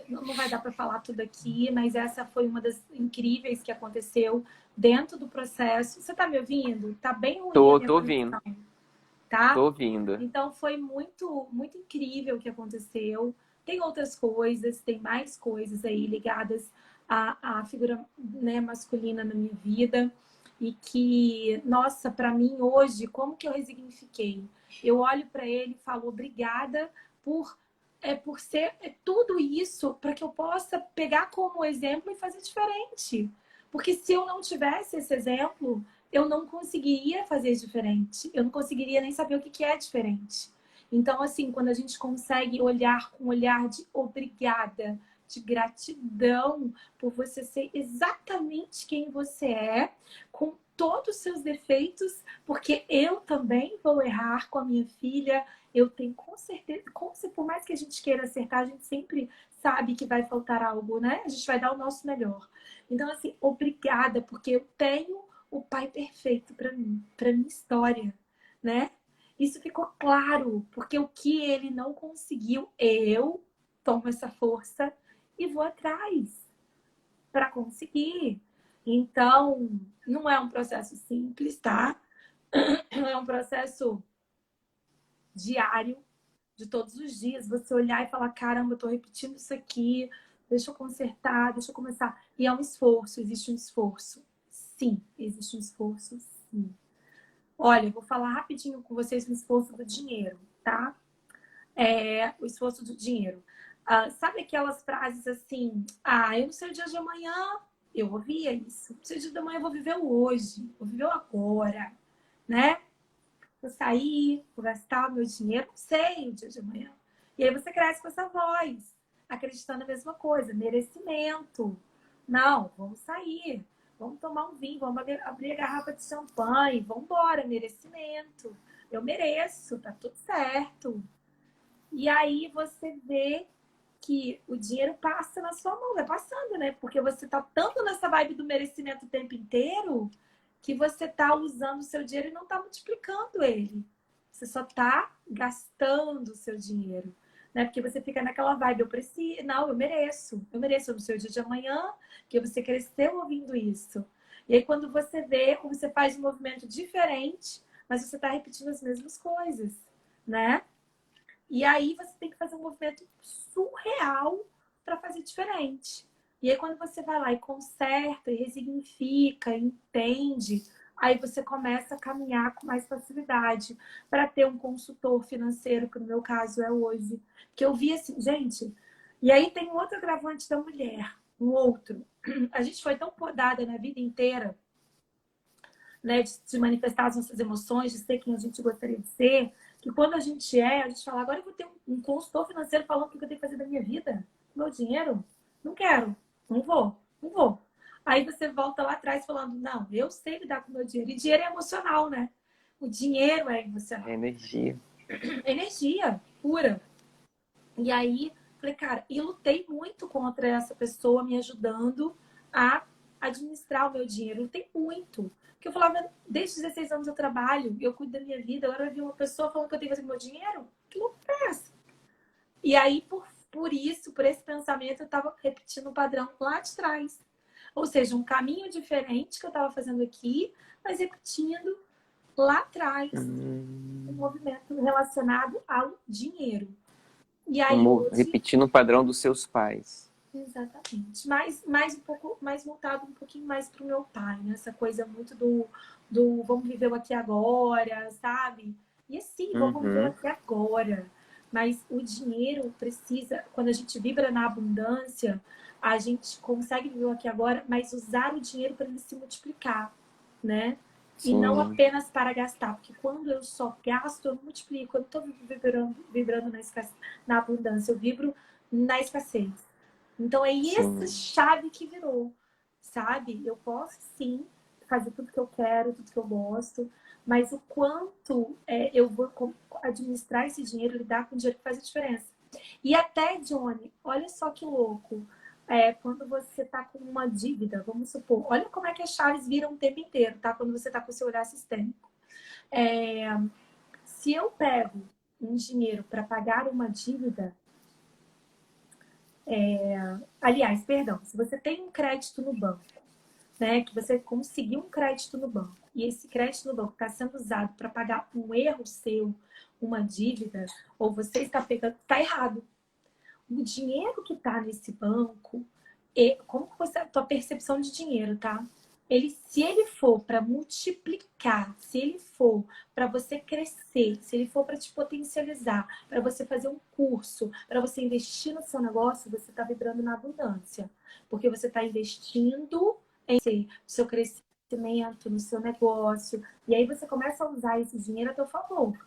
não vai dar para falar tudo aqui, mas essa foi uma das incríveis que aconteceu dentro do processo. Você tá me ouvindo? Tá bem ruim a minha Tô conexão, ouvindo. tá? Tô ouvindo. Então foi muito, muito incrível o que aconteceu. Tem outras coisas, tem mais coisas aí ligadas à figura, né, masculina na minha vida. E que, nossa, para mim hoje, como que eu resignifiquei? Eu olho para ele e falo obrigada por ser tudo isso, para que eu possa pegar como exemplo e fazer diferente. Porque se eu não tivesse esse exemplo, eu não conseguiria fazer diferente. Eu não conseguiria nem saber o que é diferente. Então, assim, quando a gente consegue olhar com um olhar de obrigada, de gratidão por você ser exatamente quem você é, com todos os seus defeitos, porque eu também vou errar com a minha filha. Eu tenho com certeza, por mais que a gente queira acertar, a gente sempre sabe que vai faltar algo, né? A gente vai dar o nosso melhor. Então, assim, obrigada, porque eu tenho o pai perfeito para mim, para minha história, né? Isso ficou claro, porque o que ele não conseguiu, eu tomo essa força e vou atrás para conseguir. Então, não é um processo simples, tá? É um processo diário, de todos os dias. Você olhar e falar, caramba, eu tô repetindo isso aqui, deixa eu consertar, deixa eu começar. E é um esforço, existe um esforço. Sim, existe um esforço, sim. Olha, eu vou falar rapidinho com vocês no esforço do dinheiro, tá? O esforço do dinheiro. Sabe aquelas frases assim, eu não sei o dia de amanhã, eu ouvia isso. Não sei o dia de amanhã, eu vou viver o hoje, vou viver o agora, né? Vou sair, vou gastar o meu dinheiro, não sei o dia de amanhã. E aí você cresce com essa voz, acreditando na mesma coisa, merecimento. Não, vamos sair, vamos tomar um vinho, vamos abrir a garrafa de champanhe, vamos embora, merecimento. Eu mereço, tá tudo certo. E aí você vê que o dinheiro passa na sua mão, vai passando, né? Porque você tá tanto nessa vibe do merecimento o tempo inteiro que você tá usando o seu dinheiro e não tá multiplicando ele. Você só tá gastando o seu dinheiro, né? Porque você fica naquela vibe, eu preciso, não, eu mereço no seu dia de amanhã, que você cresceu ouvindo isso. E aí quando você vê, você faz um movimento diferente, mas você tá repetindo as mesmas coisas, né? E aí você tem que fazer um movimento surreal para fazer diferente. E aí quando você vai lá e conserta, e resignifica, entende, aí você começa a caminhar com mais facilidade para ter um consultor financeiro, que no meu caso é hoje. Que eu vi assim, gente, e aí tem um outro agravante da mulher, um outro. A gente foi tão podada na vida inteira, né, de manifestar as nossas emoções, de ser quem a gente gostaria de ser, que quando a gente fala, agora eu vou ter um consultor financeiro falando o que eu tenho que fazer da minha vida, meu dinheiro, não quero, não vou, não vou. Aí você volta lá atrás falando, não, eu sei lidar com o meu dinheiro. E dinheiro é emocional, né? O dinheiro é É emocional. energia. Energia pura. E aí, falei, cara, e lutei muito contra essa pessoa me ajudando a administrar o meu dinheiro. Lutei muito. Porque eu falava, desde os 16 anos eu trabalho, eu cuido da minha vida, agora eu vi uma pessoa falando que eu tenho que fazer com meu dinheiro? Que loucura é essa? E aí, por isso, por esse pensamento, eu estava repetindo o padrão lá de trás. Ou seja, um caminho diferente que eu estava fazendo aqui, mas repetindo lá atrás um movimento relacionado ao dinheiro. E aí hoje, Repetindo o padrão dos seus pais. exatamente, mais um pouco, mais voltado um pouquinho mais pro meu pai, né? Essa coisa muito do vamos viver o aqui e agora, sabe? E assim, vamos viver o Uhum. aqui e agora. Mas o dinheiro precisa, quando a gente vibra na abundância, a gente consegue viver o aqui e agora, mas usar o dinheiro para ele se multiplicar, né? E não Sim, apenas para gastar, porque quando eu só gasto, eu não multiplico. Eu não estou vibrando na abundância, eu vibro na escassez. Então é essa sim, chave que virou, sabe? Eu posso sim fazer tudo que eu quero, tudo que eu gosto, mas o quanto eu vou administrar esse dinheiro, lidar com o dinheiro que faz a diferença. E até, Johnny, olha só que louco. Quando você tá com uma dívida, vamos supor, olha como é que as chaves viram o tempo inteiro, tá? Quando você tá com o seu olhar sistêmico. É, se eu pego um dinheiro para pagar uma dívida, aliás, perdão, se você tem um crédito no banco, né, que você conseguiu um crédito no banco e esse crédito no banco está sendo usado para pagar um erro seu, uma dívida, ou você está pegando, está errado. O dinheiro que está nesse banco, como que você, a tua percepção de dinheiro, tá? Se ele for para multiplicar, se ele for para você crescer, se ele for para te potencializar, para você fazer um curso, para você investir no seu negócio, você está vibrando na abundância. Porque você está investindo em si, no seu crescimento, no seu negócio. E aí você começa a usar esse dinheiro a teu favor.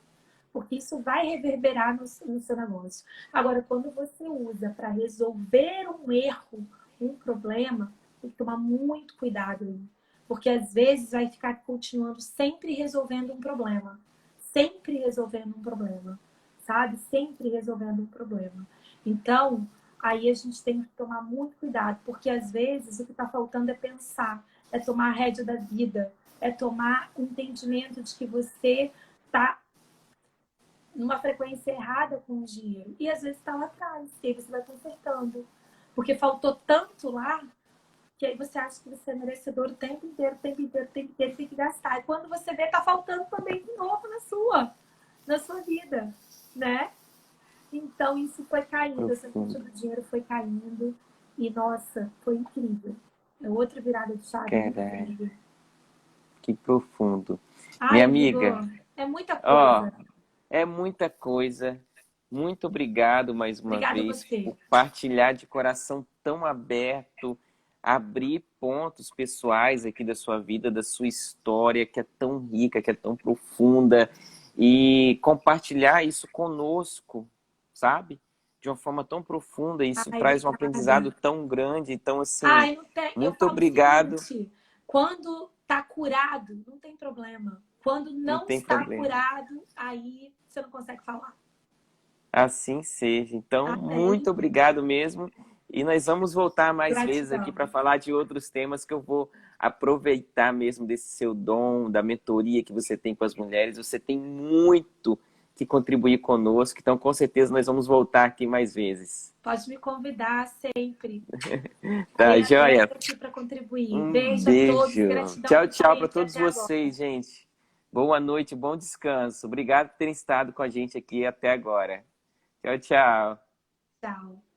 Porque isso vai reverberar no seu negócio. Agora, quando você usa para resolver um erro, um problema, tem que tomar muito cuidado aí. Porque às vezes vai ficar continuando sempre resolvendo um problema. Sempre resolvendo um problema. Sabe? Sempre resolvendo um problema. Então, aí a gente tem que tomar muito cuidado. Porque às vezes o que está faltando é pensar, é tomar a rédea da vida, é tomar o entendimento de que você está numa frequência errada com o dinheiro. E às vezes está lá atrás, e aí você vai consertando. Porque faltou tanto lá que aí você acha que você é merecedor o tempo inteiro, o tempo inteiro, o tempo inteiro, tem que gastar. E quando você vê, tá faltando também de novo na sua vida, né? Então, isso foi caindo, essa ficha Profundo. do dinheiro foi caindo. E, nossa, foi incrível. É outra virada de chave muito Verdade. grande. Que profundo. Minha Ai, amigo, amiga, é muita ó, coisa. é muita coisa. Muito obrigado mais uma Obrigada a vez você. por partilhar de coração tão aberto, abrir pontos pessoais aqui da sua vida, da sua história, que é tão rica, que é tão profunda, e compartilhar isso conosco, sabe? De uma forma tão profunda, isso Ai, traz um aprendizado obrigada. tão grande. Então, assim, Ai, não tem. Eu muito falo o obrigado. seguinte: quando tá curado, não tem problema. Quando Não não tem está problema. curado, aí você não consegue falar. Assim seja. Então, Amém. muito obrigado mesmo. E nós vamos voltar mais vezes aqui Gratidão. para falar de outros temas que eu vou aproveitar mesmo desse seu dom, da mentoria que você tem com as mulheres. Você tem muito que contribuir conosco, então com certeza nós vamos voltar aqui mais vezes. Pode me convidar sempre. Tá, Apenas joia? aqui para contribuir. Um Beijo a todos. beijo. Gratidão Tchau, por estar tchau aí para aqui todos até agora. vocês, gente. Boa noite, bom descanso. Obrigado por terem estado com a gente aqui até agora. Tchau, tchau. Tchau.